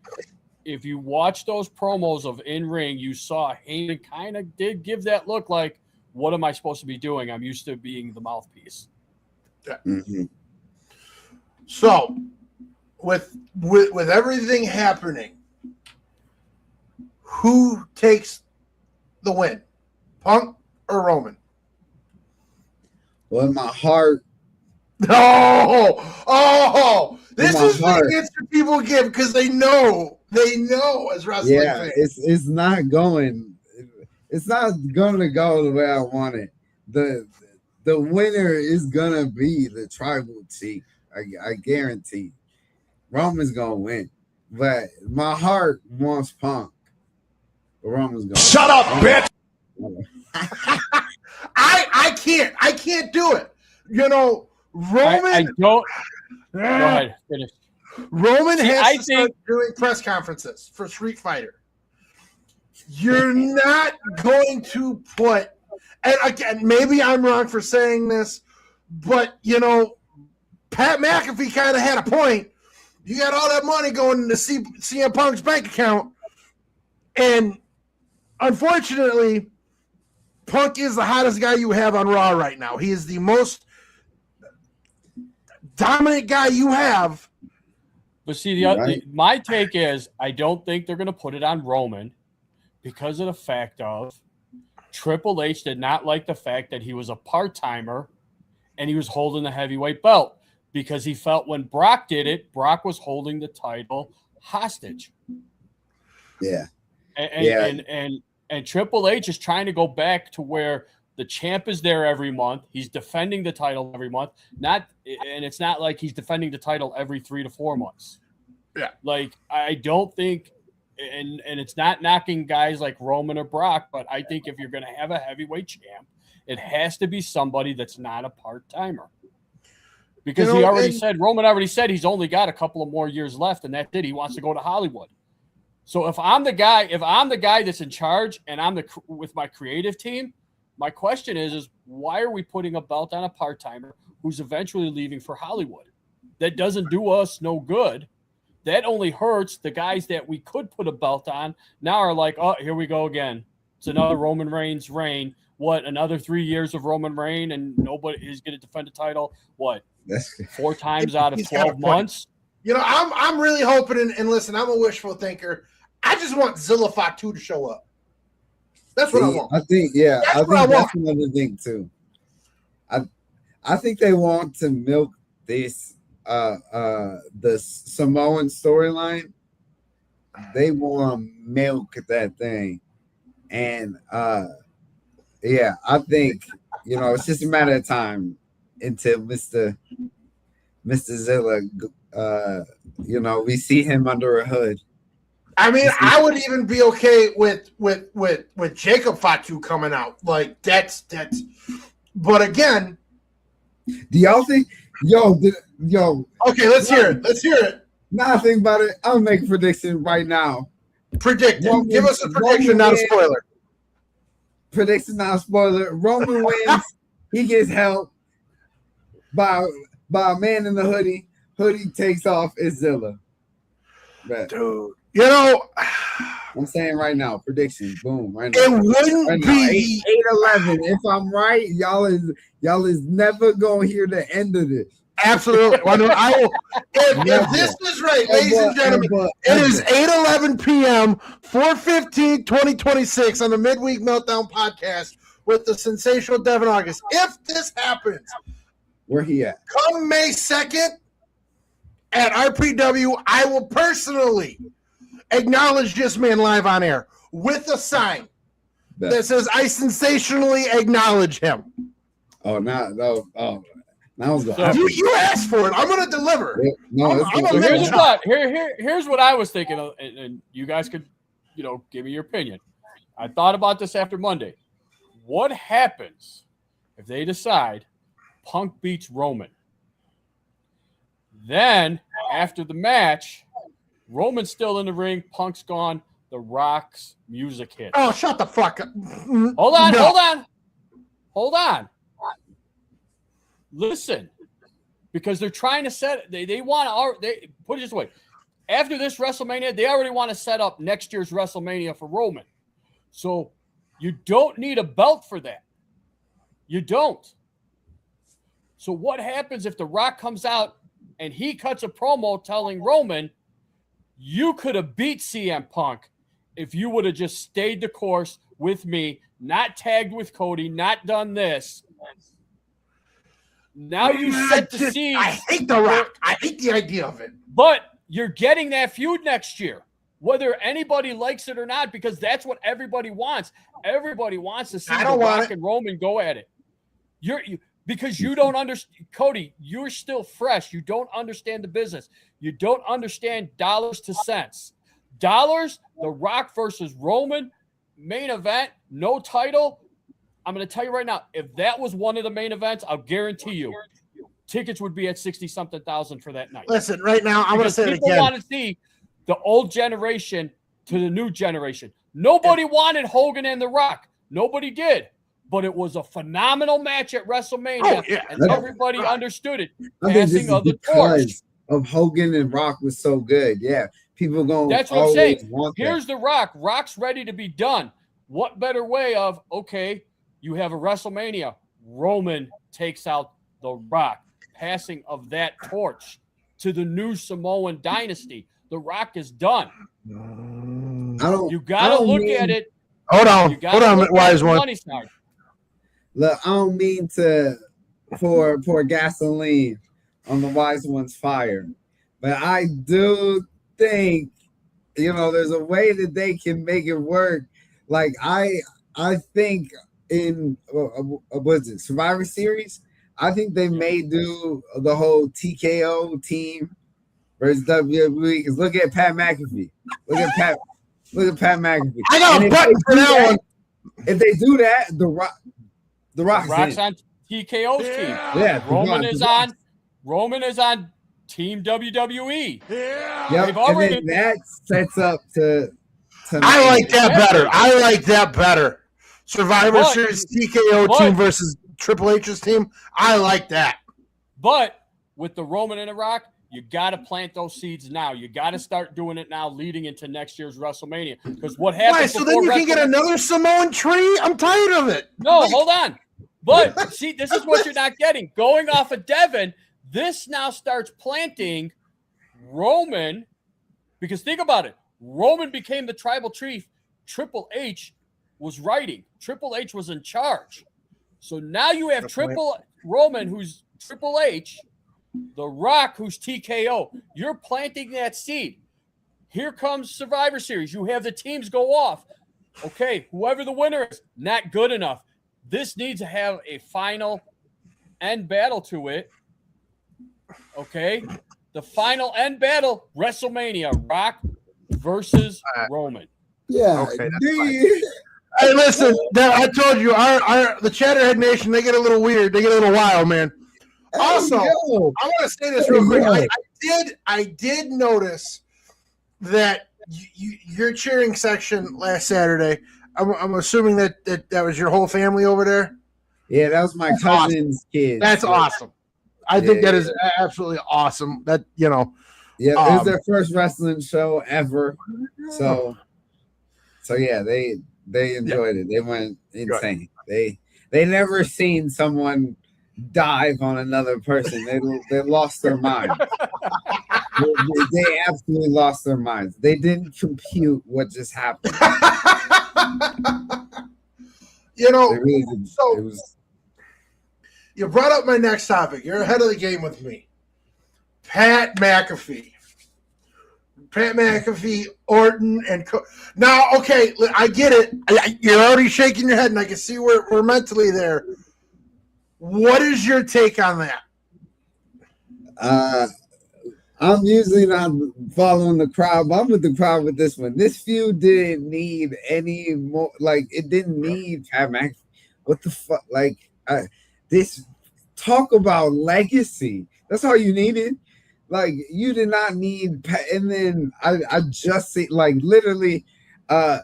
If you watch those promos of in-ring, you saw Heyman kind of did give that look like, what am I supposed to be doing? I'm used to being the mouthpiece. Yeah. Mm-hmm. So, with everything happening, who takes the win? Punk or Roman? Well, in my heart. This is the answer people give because they know as wrestling fans. It's not going to go the way I want it. The winner is gonna be the tribal chief. I guarantee. Roman's gonna win, but my heart wants Punk. But Roman's gonna shut up, bitch. I can't do it. Roman. I don't. Go ahead. Finish. Roman has to start doing press conferences for Street Fighter. You're not going to put, and again, maybe I'm wrong for saying this, but Pat McAfee kind of had a point. You got all that money going into CM Punk's bank account, and unfortunately, Punk is the hottest guy you have on Raw right now. He is the most dominant guy you have. But see, my take is I don't think they're going to put it on Roman because of the fact of Triple H did not like the fact that he was a part-timer and he was holding the heavyweight belt, because he felt when Brock did it, Brock was holding the title hostage. Yeah. And Triple H is trying to go back to where the champ is there every month. He's defending the title every month. And it's not like he's defending the title every 3 to 4 months. Yeah. Like, I don't think, and it's not knocking guys like Roman or Brock, but I think if you're going to have a heavyweight champ, it has to be somebody that's not a part-timer. Because Roman already said he's only got a couple of more years left, and that's it. He wants to go to Hollywood. So if I'm the guy that's in charge and I'm with my creative team, my question is why are we putting a belt on a part-timer who's eventually leaving for Hollywood? That doesn't do us no good. That only hurts the guys that we could put a belt on. Now are like, oh, here we go again. It's another Roman Reigns reign. What, another 3 years of Roman reign and nobody is going to defend the title? What, 4 times out of 12 months? I'm really hoping, and listen, I'm a wishful thinker. I just want Zilla Fatu to show up. That's what I want. I think that's another thing too. I think they want to milk this the Samoan storyline. They want to milk that thing, and I think it's just a matter of time until Mr. Zilla, we see him under a hood. I mean, I would even be okay with Jacob Fatu coming out. Like that's. But again, do y'all think, yo? Okay, let's hear it. Now I think about it. I'll make a prediction right now. Predict it. Give us a prediction, not a spoiler. Prediction, not a spoiler. Roman wins. He gets help by a man in the hoodie. Hoodie takes off. It's Zilla. Dude, you know, I'm saying right now, prediction, boom, right now. It wouldn't be 8-11. If I'm right, y'all is never gonna hear the end of this. Absolutely. I will, if this is right, ladies and gentlemen, it is 8:11 p.m. 4/15/2026 on the Midweek Meltdown podcast with the sensational Devin August. If this happens, where he at? Come May 2nd at RPW, I will personally acknowledge this man live on air with a sign that says, I sensationally acknowledge him. Oh, now I was going. So, you asked for it. I'm going to deliver. No, here's the thought. Here's what I was thinking of, and you guys could, give me your opinion. I thought about this after Monday. What happens if they decide Punk beats Roman? Then, after the match, Roman's still in the ring. Punk's gone. The Rock's music hits. Oh, shut the fuck up. Hold on. Listen, because they're trying to set. They want to. They put it this way. After this WrestleMania, they already want to set up next year's WrestleMania for Roman. So you don't need a belt for that. You don't. So what happens if The Rock comes out and he cuts a promo telling Roman, you could have beat CM Punk if you would have just stayed the course with me, not tagged with Cody, not done this. Now you set the seeds. I hate The Rock. I hate the idea of it. But you're getting that feud next year, whether anybody likes it or not, because that's what everybody wants. Everybody wants to see The Rock and Roman go at it. Because you don't understand, Cody, you're still fresh. You don't understand the business. You don't understand dollars to cents. Dollars, The Rock versus Roman, main event, no title. I'm going to tell you right now, if that was one of the main events, I'll guarantee you tickets would be at 60-something thousand for that night. Listen, right now, I'm going to say it again. People want to see the old generation to the new generation. Nobody wanted Hogan and The Rock. Nobody did. But it was a phenomenal match at WrestleMania, and everybody understood it. Passing of the torch. Of Hogan and Rock was so good. Yeah, people going. That's what I'm saying. Here's The Rock. Rock's ready to be done. What better way of, okay, you have a WrestleMania. Roman takes out The Rock. Passing of that torch to the new Samoan dynasty. The Rock is done. You got to look at it. Hold on, wise one. Look, I don't mean to pour gasoline on the wise one's fire, but I do think, there's a way that they can make it work. Like I think in was it Survivor Series? I think they may do the whole TKO team versus WWE. Because look at Pat McAfee. Look at Pat McAfee. I got a button for that one. If they do that, The Rock's on TKO's team. Yeah, Roman is on Team WWE. Yeah. Yep. And that sets up to I like that better. Survivor Series TKO team versus Triple H's team. I like that. But with the Roman and The Rock, you got to plant those seeds now. You got to start doing it now, leading into next year's WrestleMania. Because what happens? Why? So then you can get another Samoan tree? I'm tired of it. No, hold on. But see, this is what you're not getting. Going off of Devin, this now starts planting Roman. Because think about it. Roman became the tribal chief. Triple H was writing. Triple H was in charge. So now you have Roman, who's Triple H, The Rock, who's TKO. You're planting that seed. Here comes Survivor Series. You have the teams go off. Okay, whoever the winner is, not good enough. This needs to have a final end battle to it. Okay? The final end battle, WrestleMania, Rock versus Roman. Yeah. Okay, hey, listen, I told you, the Chatterhead Nation, they get a little weird. They get a little wild, man. Also, I want to say this real quick. I did notice that your cheering section last Saturday. I'm assuming that was your whole family over there. Yeah, that was my cousin's kids. That's awesome. I think that is absolutely awesome. That Yeah, it was their first wrestling show ever. So yeah, they enjoyed it. They went insane. They never seen someone dive on another person. They lost their minds. They absolutely lost their minds. They didn't compute what just happened. Really you brought up my next topic. You're ahead of the game with me. Pat McAfee, Orton, and now, okay, I get it. You're already shaking your head, and I can see we're mentally there. What is your take on that? I'm usually not following the crowd, but I'm with the crowd with this one. This feud didn't need any more. Like, it didn't need Pat McAfee. What the fuck? Like, this talk about legacy. That's all you needed. Like, you did not need Pat. And then I just see, like, literally, I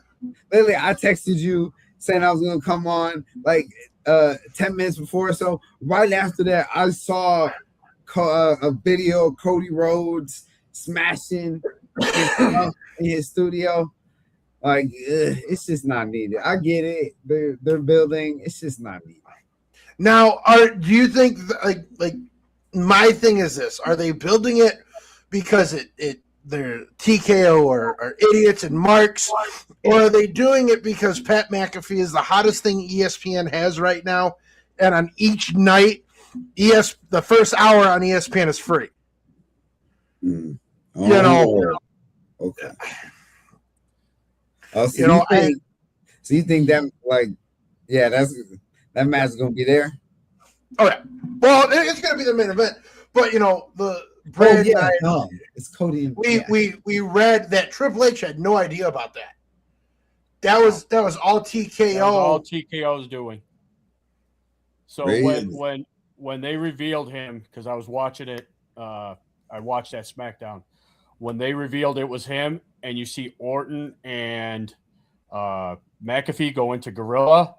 texted you saying I was gonna come on like 10 minutes before. So right after that, I saw a video of Cody Rhodes smashing in his studio. Like, it's just not needed. I get it. They're building. It's just not needed. Now, do you think like my thing is this? Are they building it because they're TKO or idiots and marks, or are they doing it because Pat McAfee is the hottest thing ESPN has right now, and on each night, the first hour on ESPN is free? Okay. Oh, so you think that, like, yeah, that match is gonna be there? Oh yeah. Well, it's gonna be the main event, but it's Cody. And we read that Triple H had no idea about that. That was all TKO. That was all TKO's doing. So really? when they revealed him, because I was watching it, I watched that SmackDown. When they revealed it was him, and you see Orton and McAfee go into Gorilla,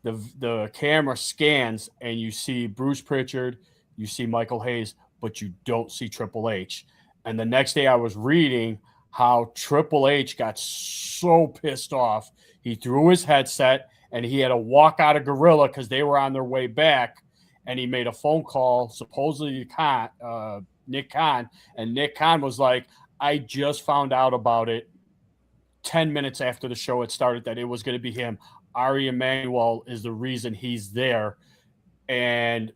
the camera scans and you see Bruce Pritchard, you see Michael Hayes, but you don't see Triple H. And the next day I was reading how Triple H got so pissed off, he threw his headset and he had to walk out of Gorilla because they were on their way back. And he made a phone call, supposedly to Nick Khan. And Nick Khan was like, I just found out about it 10 minutes after the show had started that it was going to be him. Ari Emanuel is the reason he's there. And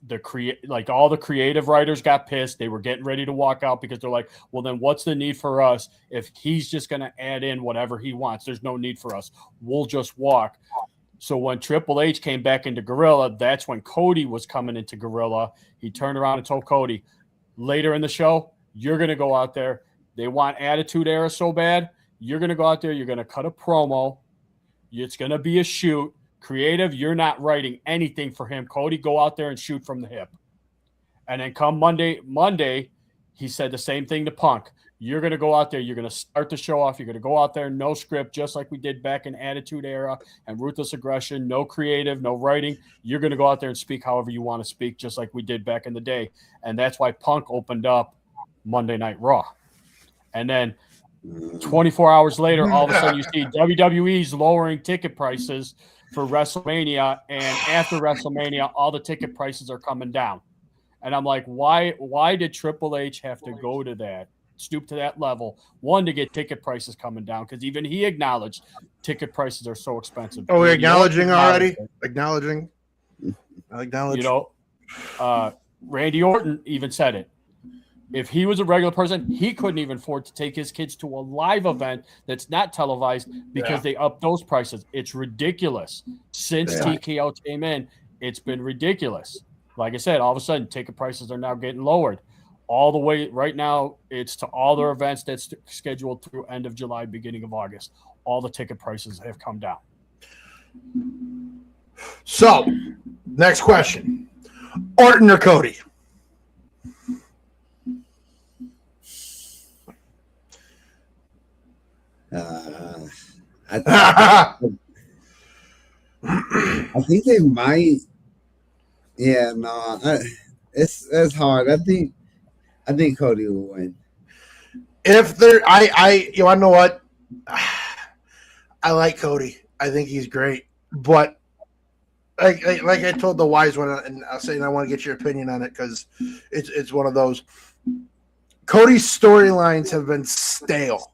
all the creative writers got pissed. They were getting ready to walk out because they're like, well, then what's the need for us if he's just going to add in whatever he wants? There's no need for us. We'll just walk. So when Triple H came back into Gorilla, that's when Cody was coming into Gorilla. He turned around and told Cody, later in the show, you're going to go out there. They want Attitude Era so bad. You're going to go out there. You're going to cut a promo. It's going to be a shoot. Creative, you're not writing anything for him. Cody, go out there and shoot from the hip. And then come Monday, he said the same thing to Punk. You're going to go out there. You're going to start the show off. You're going to go out there, no script, just like we did back in Attitude Era and Ruthless Aggression. No creative, no writing. You're going to go out there and speak however you want to speak, just like we did back in the day. And that's why Punk opened up Monday Night Raw. And then 24 hours later, all of a sudden you see WWE's lowering ticket prices for WrestleMania. And after WrestleMania, all the ticket prices are coming down. And I'm like, why did Triple H have to go to that? Stoop to that level, one, to get ticket prices coming down, because even he acknowledged ticket prices are so expensive. Oh, we're acknowledging already? Acknowledging. Randy Orton even said it. If he was a regular person, he couldn't even afford to take his kids to a live event that's not televised because they upped those prices. It's ridiculous. Since TKO came in, it's been ridiculous. Like I said, all of a sudden, ticket prices are now getting lowered. All the way right now, it's to all their events that's scheduled through end of July, beginning of August. All the ticket prices have come down. So, next question. Orton or Cody? I think they might. Yeah, no, it's hard. I think Cody will win. If there, you want to know what? I like Cody. I think he's great, but like I told the wise one, and I'll say, and I want to get your opinion on it because it's one of those. Cody's storylines have been stale.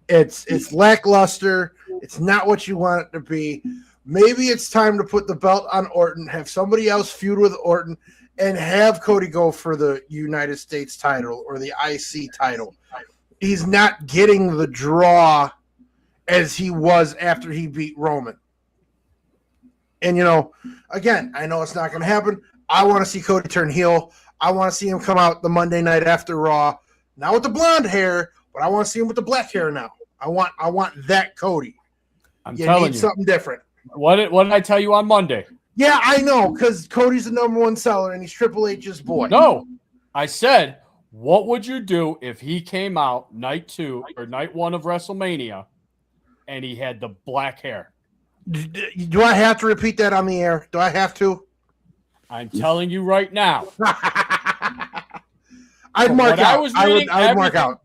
It's lackluster. It's not what you want it to be. Maybe it's time to put the belt on Orton, have somebody else feud with Orton, and have Cody go for the United States title or the IC title. He's not getting the draw as he was after he beat Roman. And, again, I know it's not going to happen. I want to see Cody turn heel. I want to see him come out the Monday night after Raw, not with the blonde hair, but I want to see him with the black hair now. I want that Cody. I'm telling you something different. What did I tell you on Monday? Yeah, I know, because Cody's the number one seller and he's Triple H's boy. No, I said, what would you do if he came out night 2 or night 1 of WrestleMania and he had the black hair? Do I have to repeat that on the air? Do I have to? I'm telling you right now. I'd mark out. I would mark out.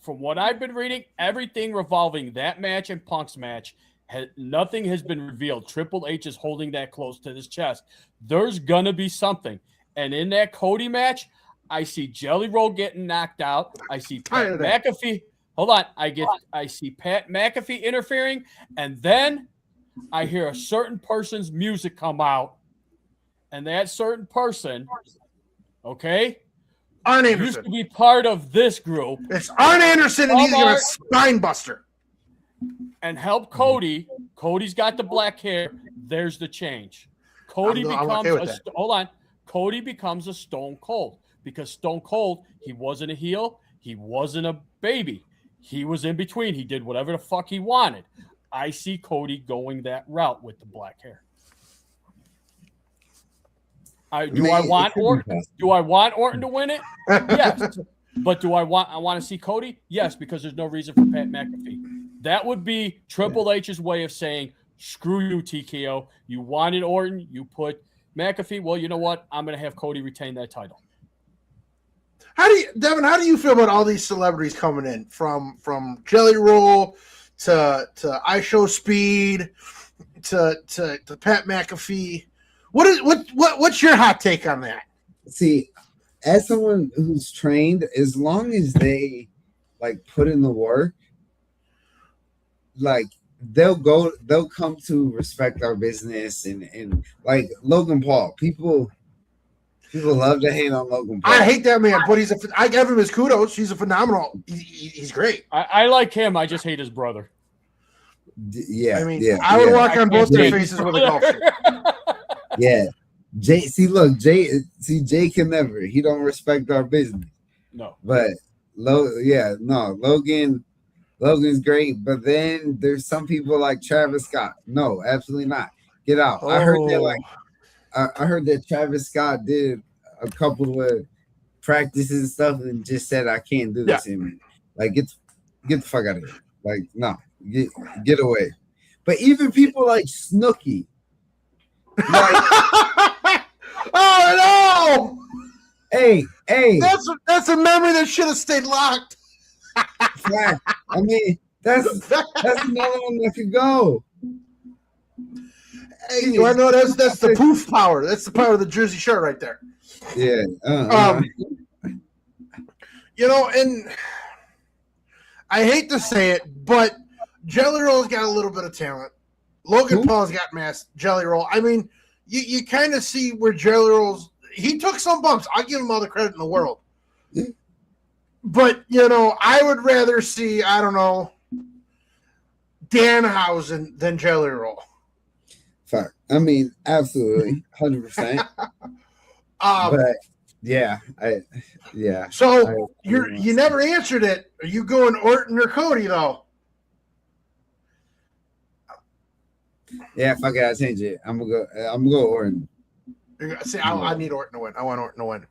From what I've been reading, everything revolving that match and Punk's match, nothing has been revealed. Triple H is holding that close to his chest. There's going to be something. And in that Cody match, I see Jelly Roll getting knocked out. I see Pat McAfee. Hold on. I see Pat McAfee interfering. And then I hear a certain person's music come out. And that certain person, okay, Arn Anderson used to be part of this group. It's Arn Anderson, and he's going to spine buster. And help Cody. Cody's got the black hair. There's the change. Cody Cody becomes a Stone Cold because Stone Cold, he wasn't a heel. He wasn't a baby. He was in between. He did whatever the fuck he wanted. I see Cody going that route with the black hair. Do I want Orton to win it? Yes. But I want to see Cody? Yes, because there's no reason for Pat McAfee. That would be Triple H's way of saying, screw you, TKO. You wanted Orton, you put McAfee. Well, you know what? I'm going to have Cody retain that title. Devin, how do you feel about all these celebrities coming in from Jelly Roll to iShow Speed to Pat McAfee? What's your hot take on that? See, as someone who's trained, as long as they put in the work, they'll come to respect our business and like Logan Paul. People love to hate on Logan Paul. I hate that man, but I give him his kudos. He's a phenomenal. He's great. I like him. I just hate his brother. Yeah, I would walk on both their faces with a golf stick. Yeah, Jay can never. He don't respect our business. No, but Logan's great. But then there's some people like Travis Scott. No, absolutely not. Get out. Oh. I heard that Travis Scott did a couple of practices and stuff and just said, I can't do this anymore. Get the fuck out of here. No, get away. But even people like Snooki. Oh no! Hey! That's a memory that should have stayed locked. I mean, that's another one that could go. Hey, you want to know that's the poof power. That's the power of the Jersey Shore right there. Yeah. And I hate to say it, but Jelly Roll's got a little bit of talent. Logan Paul's got mass Jelly Roll. I mean, you kind of see where Jelly Roll's. He took some bumps. I give him all the credit in the world. But I would rather see Danhausen than Jelly Roll. Fuck. I mean, absolutely, 100%. But yeah, So you never answered it. Are you going Orton or Cody though? Yeah, fuck it, I change it. I'm gonna go Orton. See, I need Orton to win. I want Orton to win.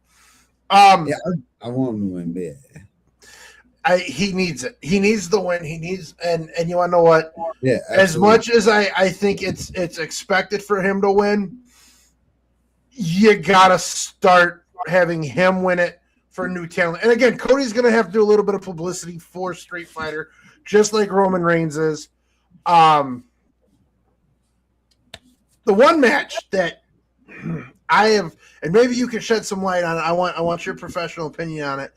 I want him to win, He needs it. He needs the win. He needs and you want to know what? Yeah, As absolutely. much as I think it's expected for him to win, you gotta start having him win it for new talent. And again, Cody's gonna have to do a little bit of publicity for Street Fighter, just like Roman Reigns is. The one match that I have, and maybe you can shed some light on it. I want your professional opinion on it.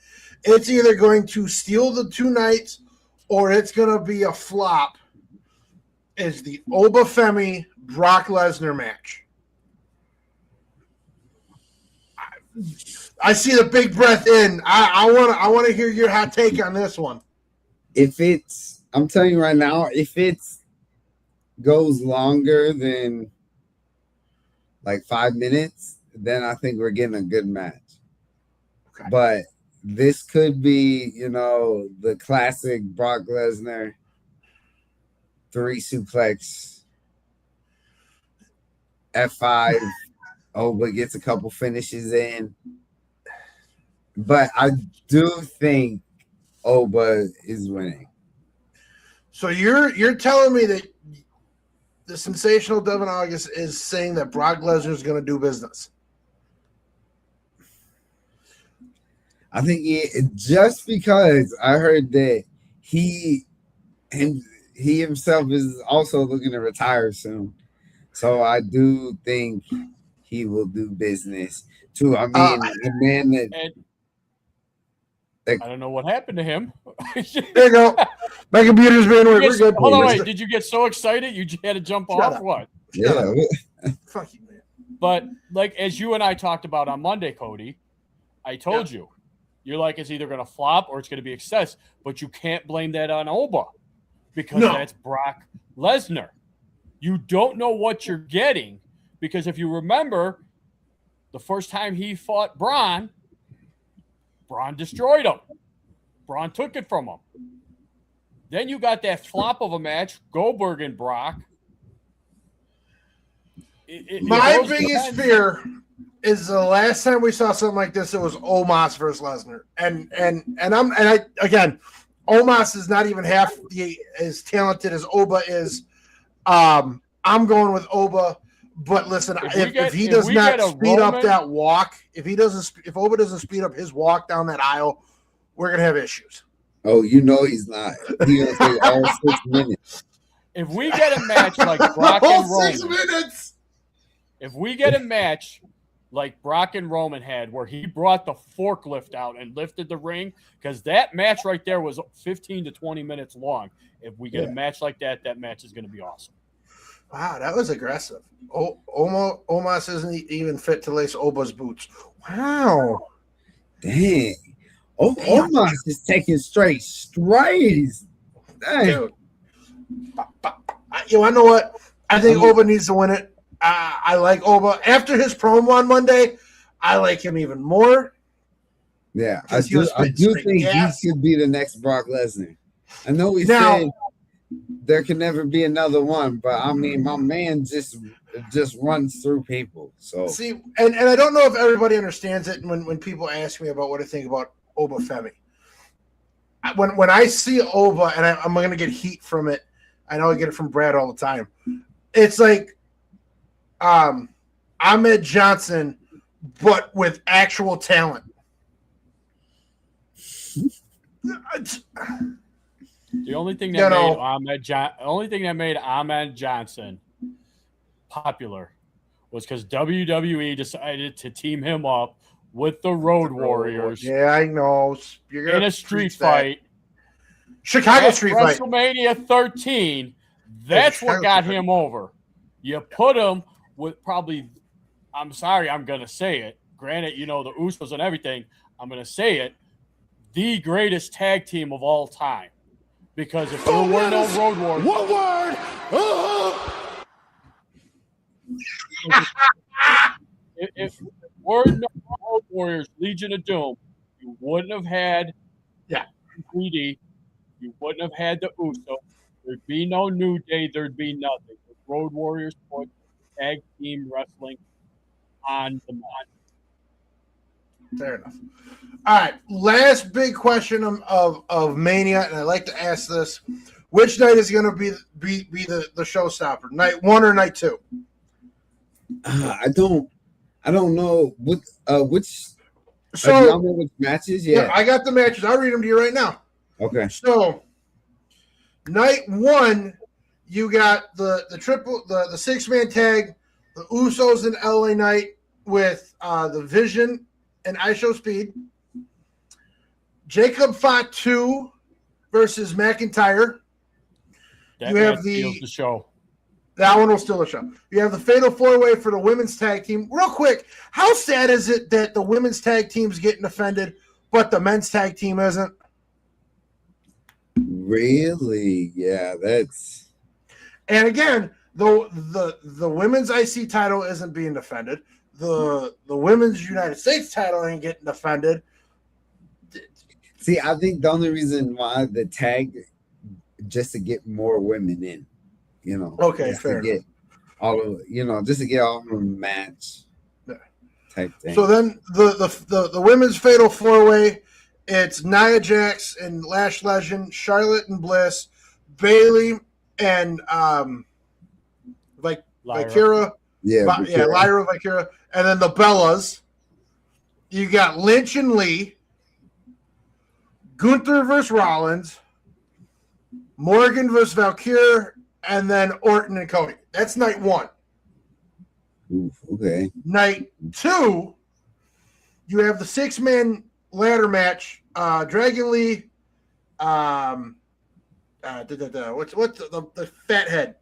It's either going to steal the 2 nights or it's going to be a flop. Is the Oba Femi Brock Lesnar match? I see the big breath in. I want to hear your hot take on this one. I'm telling you right now, if it goes longer than like 5 minutes, then I think we're getting a good match. Okay. But this could be, the classic Brock Lesnar 3 suplex F5. Oba gets a couple finishes in. But I do think Oba is winning. So you're telling me that the sensational Devin August is saying that Brock Lesnar is going to do business? I think just because I heard that he himself is also looking to retire soon, so I do think he will do business too. I mean, the man that. I don't know what happened to him. There you go. My computer's being weird. We're good. Hold on, wait. Did you get so excited you had to jump off? What? Yeah. Fuck you, man. But like as you and I talked about on Monday, Cody, I told you, you're like it's either going to flop or it's going to be excess. But you can't blame that on Oba because that's Brock Lesnar. You don't know what you're getting because if you remember, the first time he fought Braun destroyed him. Braun took it from him. Then you got that flop of a match, Goldberg and Brock. My biggest fear is the last time we saw something like this, it was Omos versus Lesnar. And again, Omos is not even half as talented as Oba is. I'm going with Oba. But listen, if he does not speed up that walk, if Oba doesn't speed up his walk down that aisle, we're gonna have issues. Oh, he's not. He's gonna take all 6 minutes. If we get a match like Brock and Roman, 6 minutes. If we get a match like Brock and Roman had, where he brought the forklift out and lifted the ring, because that match right there was 15 to 20 minutes long. If we get a match like that, that match is going to be awesome. Wow, that was aggressive. Omos isn't even fit to lace Oba's boots. Wow. Dang. Omos is taking straight strays. Dang. Dude. You want to know what? I think Oba needs to win it. I like Oba. After his promo on Monday, I like him even more. Yeah, I do think he should be the next Brock Lesnar. I know we said there can never be another one, but I mean, my man just runs through people. So see, and I don't know if everybody understands it when people ask me about what I think about Oba Femi. When I see Oba, and I'm going to get heat from it, I know I get it from Brad all the time. It's like Ahmed Johnson, but with actual talent. The only thing that made Ahmed Johnson popular was because WWE decided to team him up with the Road Warriors. Yeah, I know. You're gonna in a street fight. Chicago street fight. WrestleMania 13. That's what got him over. You put him with probably, I'm sorry, I'm going to say it. Granted, the Usos and everything. I'm going to say it. The greatest tag team of all time. Because if there were no Road Warriors. One word! If there were no Road Warriors, Legion of Doom, you wouldn't have had 3D. You wouldn't have had the Usos. There'd be no New Day. There'd be nothing. The Road Warriors put tag team wrestling on the map. Fair enough. All right, last big question of Mania, and I like to ask this: which night is going to be the showstopper? Night 1 or night 2? I don't know which. So y'all know which matches? Yeah. I got the matches. I'll read them to you right now. Okay. So night 1, you got the 6-man tag, the Usos and LA Knight with the Vision and ISHO Speed. Jacob Fatu versus McIntyre. You have the show. That one will still a show. You have the Fatal 4-Way for the women's tag team. Real quick, how sad is it that the women's tag team's getting offended, but the men's tag team isn't? Really? Yeah, that's. And again, the women's IC title isn't being defended. The women's United States title ain't getting defended. See, I think the only reason why the tag just to get more women in, Okay, fair enough. Just to get all of them match type thing. So then the women's Fatal 4-Way, it's Nia Jax and Lash Legend, Charlotte and Bliss, Bailey and Vikira. Lyra, Vikira, and then the Bellas. You got Lynch and Lee, Gunther versus Rollins, Morgan versus Valkyrie, and then Orton and Cody. That's night 1. Oof, okay. Night 2, you have the 6-man ladder match. Dragon Lee, what's the fathead?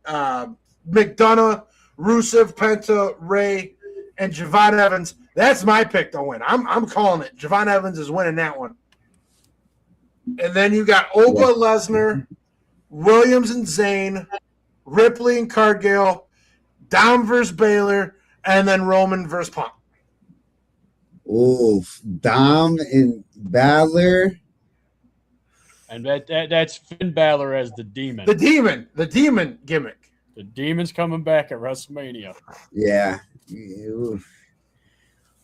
McDonough, Rusev, Penta, Ray, and Javon Evans. That's my pick to win. I'm calling it. Javon Evans is winning that one. And then you got Oba Lesnar, Williams and Zayn, Ripley and Cargill, Dom versus Baylor, and then Roman versus Punk. Oof, Dom and Balor. And that's Finn Balor as the demon. The demon gimmick. The demon's coming back at WrestleMania. Yeah. Oof.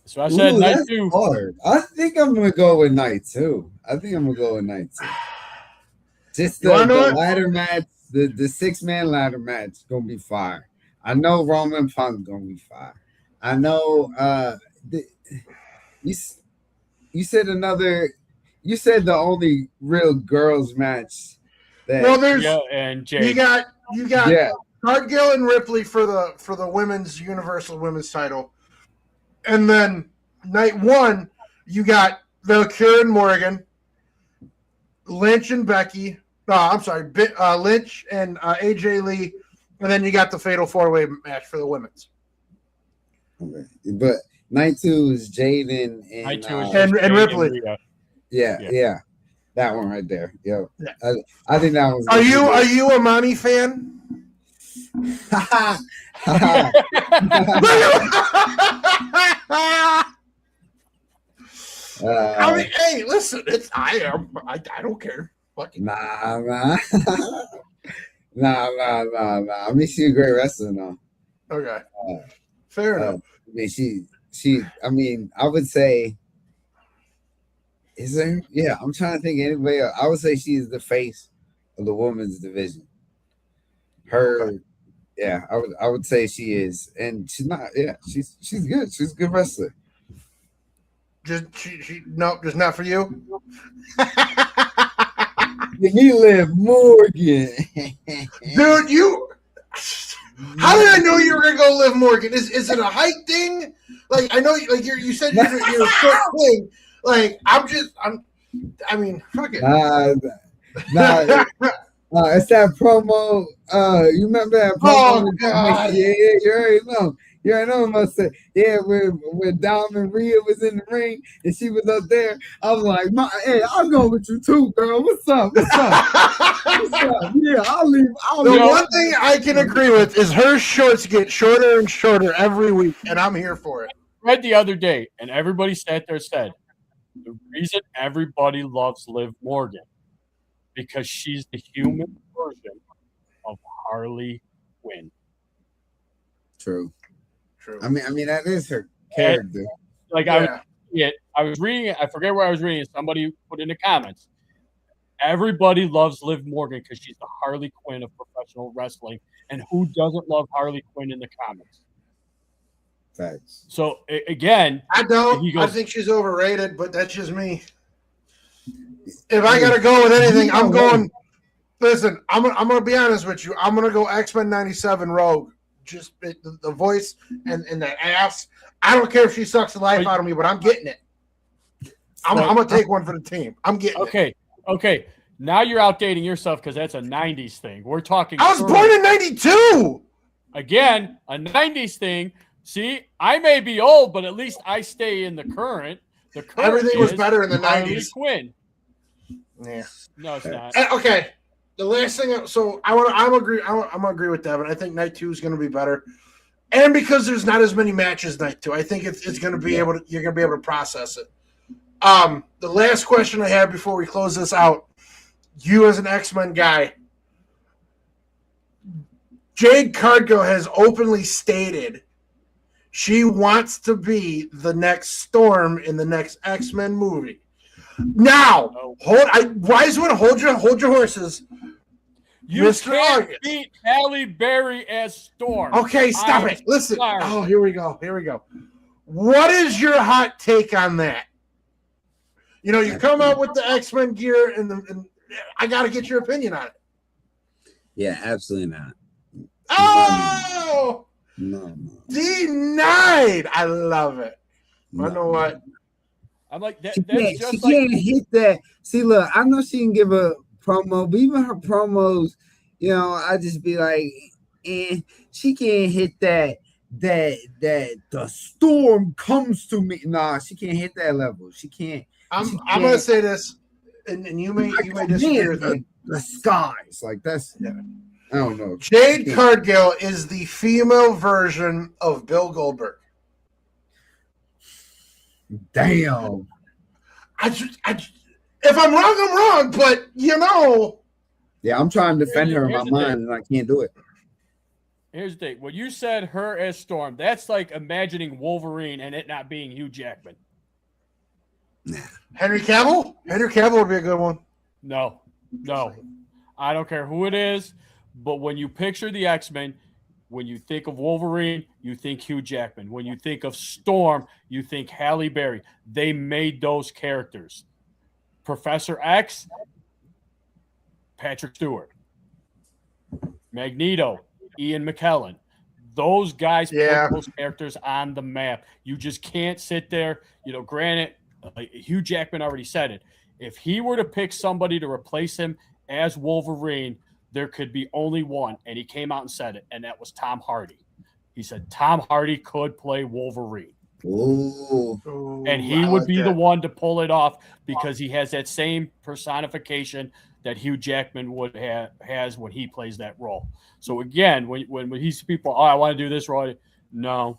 So I said night 2. Hard. I think I'm gonna go with night 2. Just the ladder match, the 6-man ladder match gonna be fire. I know Roman Punk's gonna be fire. I know you said the only real girls match that and Jade. You got Cargill and Ripley for the women's Universal Women's title. And then night 1, you got Valkyrie and Morgan, Lynch and Becky. Lynch and AJ Lee, and then you got the Fatal 4-Way match for the women's. Okay, but night 2 is Jaden and Ripley. Yeah, that one right there. Yeah. I think that was. Are you a Mommy fan? I mean, hey, listen, I don't care. Nah. I mean, she's a great wrestler, though. Okay, fair enough. I mean, she. I mean, I would say. Is there? Yeah, I'm trying to think of anybody else. I would say she is the face of the women's division. Yeah, I would say she is, and she's not. Yeah, she's good. She's a good wrestler. Just not for you. Give me Liv Morgan, dude. How did I know you were gonna go Liv Morgan? Is it a height thing? Like I know, like you said you're a short thing. Like fuck it. Nah. It's that promo. You remember that promo? Oh God! Yeah, you already know. You already know what I'm saying. Yeah, when Dom and Rhea was in the ring and she was up there, I was like, "Hey, I'll go with you too, girl. What's up? What's up? Yeah, I'll leave." The one thing I can agree with is her shorts get shorter and shorter every week, and I'm here for it. Read the other day, and everybody sat there and said, the reason everybody loves Liv Morgan because she's the human version of Harley Quinn. True. I mean that is her character. it. I was reading it. I forget where I was reading it. Somebody put in the comments. Everybody loves Liv Morgan because she's the Harley Quinn of professional wrestling. And who doesn't love Harley Quinn in the comics? Facts. So, again, I don't. I think she's overrated, but that's just me. If I got to go with anything, I'm going. Listen, I'm going to be honest with you. I'm going to go X-Men 97 Rogue. Just the voice and that ass. I don't care if she sucks the life out of me, but I'm getting it. I'm going to take one for the team. I'm getting it. Okay. Now you're outdating yourself because that's a 90s thing. We're talking. I was born in 92. Again, a 90s thing. See, I may be old, but at least I stay in the current. The current everything was better in the Harley 90s. Quinn. Yeah. No, it's not. Okay. The last thing. So I'm gonna agree with Devin. I think night 2 is going to be better, and because there's not as many matches night 2, I think it's going to be able to. You're going to be able to process it. The last question I have before we close this out. You as an X-Men guy, Jade Cargill has openly stated she wants to be the next Storm in the next X-Men movie. Now, hold your horses. You Mr. can't August. beat Halle Berry as Storm. Okay, stop it. Listen. Sorry. Oh, here we go. What is your hot take on that? You know, you come out with the X-Men gear, and I got to get your opinion on it. Yeah, absolutely not. Oh! No. Denied. I love it. No. I know what? I'm like, she can't hit that. See, look, I know she can give a promo, but even her promos, you know, I just be like, she can't hit that the storm comes to me. Nah, she can't hit that level. She can't. I'm gonna say this, and you may disagree with me. The skies, like that's. Yeah. I don't know. Jade Cargill is the female version of Bill Goldberg. Damn. If I'm wrong, I'm wrong, but you know. Yeah, I'm trying to defend her in my mind, and I can't do it. Here's the thing. When you said her as Storm, that's like imagining Wolverine and it not being Hugh Jackman. Henry Cavill? Henry Cavill would be a good one. No. I don't care who it is, but when you picture the X-Men, when you think of Wolverine, you think Hugh Jackman. When you think of Storm, you think Halle Berry. They made those characters. Professor X, Patrick Stewart. Magneto, Ian McKellen. Those guys put those characters on the map. You just can't sit there. You know, granted, Hugh Jackman already said it. If he were to pick somebody to replace him as Wolverine, there could be only one, and he came out and said it, and that was Tom Hardy. He said Tom Hardy could play Wolverine. Ooh. And he would be the one to pull it off because he has that same personification that Hugh Jackman has when he plays that role. So again, when he's people, I want to do this role. No.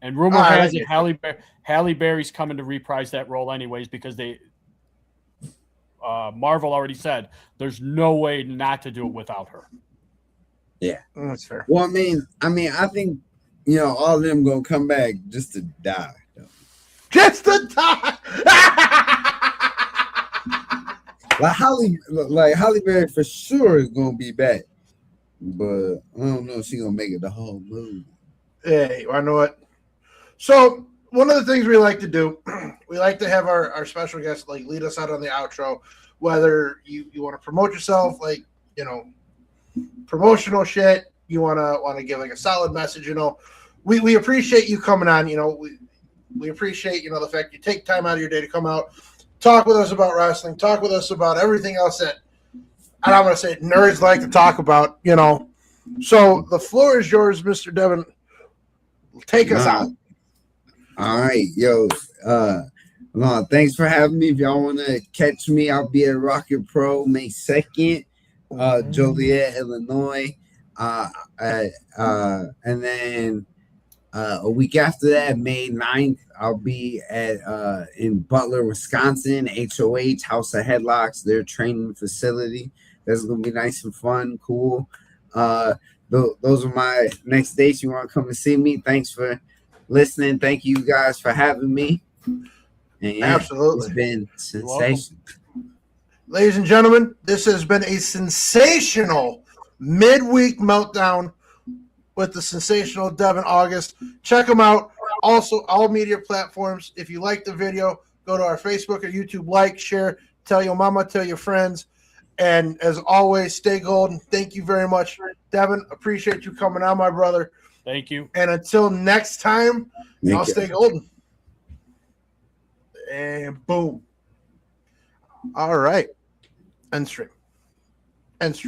And rumor has it Halle Berry's coming to reprise that role anyways because Marvel already said there's no way not to do it without her. Yeah, that's fair. Well, I mean, I think all of them gonna come back just to die. Just to die. like Halle Berry for sure is gonna be back, but I don't know if she's gonna make it the whole movie. Hey, I know what. So one of the things we like to do, we like to have our special guests like lead us out on the outro. Whether you want to promote yourself, like promotional shit, you want to give like a solid message. We appreciate you coming on. We appreciate the fact you take time out of your day to come out, talk with us about wrestling, talk with us about everything else that I don't want to say nerds like to talk about. So the floor is yours, Mr. Devin. Take us out. All right, yo. Thanks for having me. If y'all want to catch me, I'll be at Rocket Pro May 2nd, Joliet, Illinois. And then a week after that, May 9th, I'll be at in Butler, Wisconsin, HOH, House of Headlocks, their training facility. That's going to be nice and fun, cool. Those are my next dates. You want to come and see me? Thanks for listening. Thank you guys for having me. And yeah, Absolutely. it's been sensational. Ladies and gentlemen, this has been a sensational midweek meltdown with the sensational Devin August. Check him out. Also, all media platforms. If you like the video, go to our Facebook or YouTube, like, share, tell your mama, tell your friends. And as always, stay golden. Thank you very much, Devin. Appreciate you coming on, my brother. Thank you. And until next time, y'all stay golden. And boom. All right. End stream. End stream.